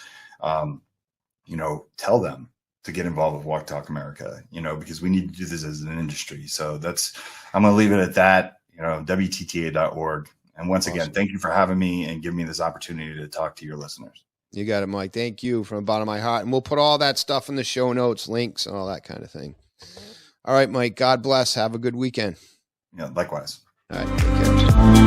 tell them to get involved with Walk Talk America, because we need to do this as an industry. So I'm going to leave it at that, WTTA.org. And once again, thank you for having me and giving me this opportunity to talk to your listeners. You got it, Mike. Thank you from the bottom of my heart. And we'll put all that stuff in the show notes, links, and all that kind of thing. All right, Mike. God bless. Have a good weekend. Yeah, likewise. All right. Take care.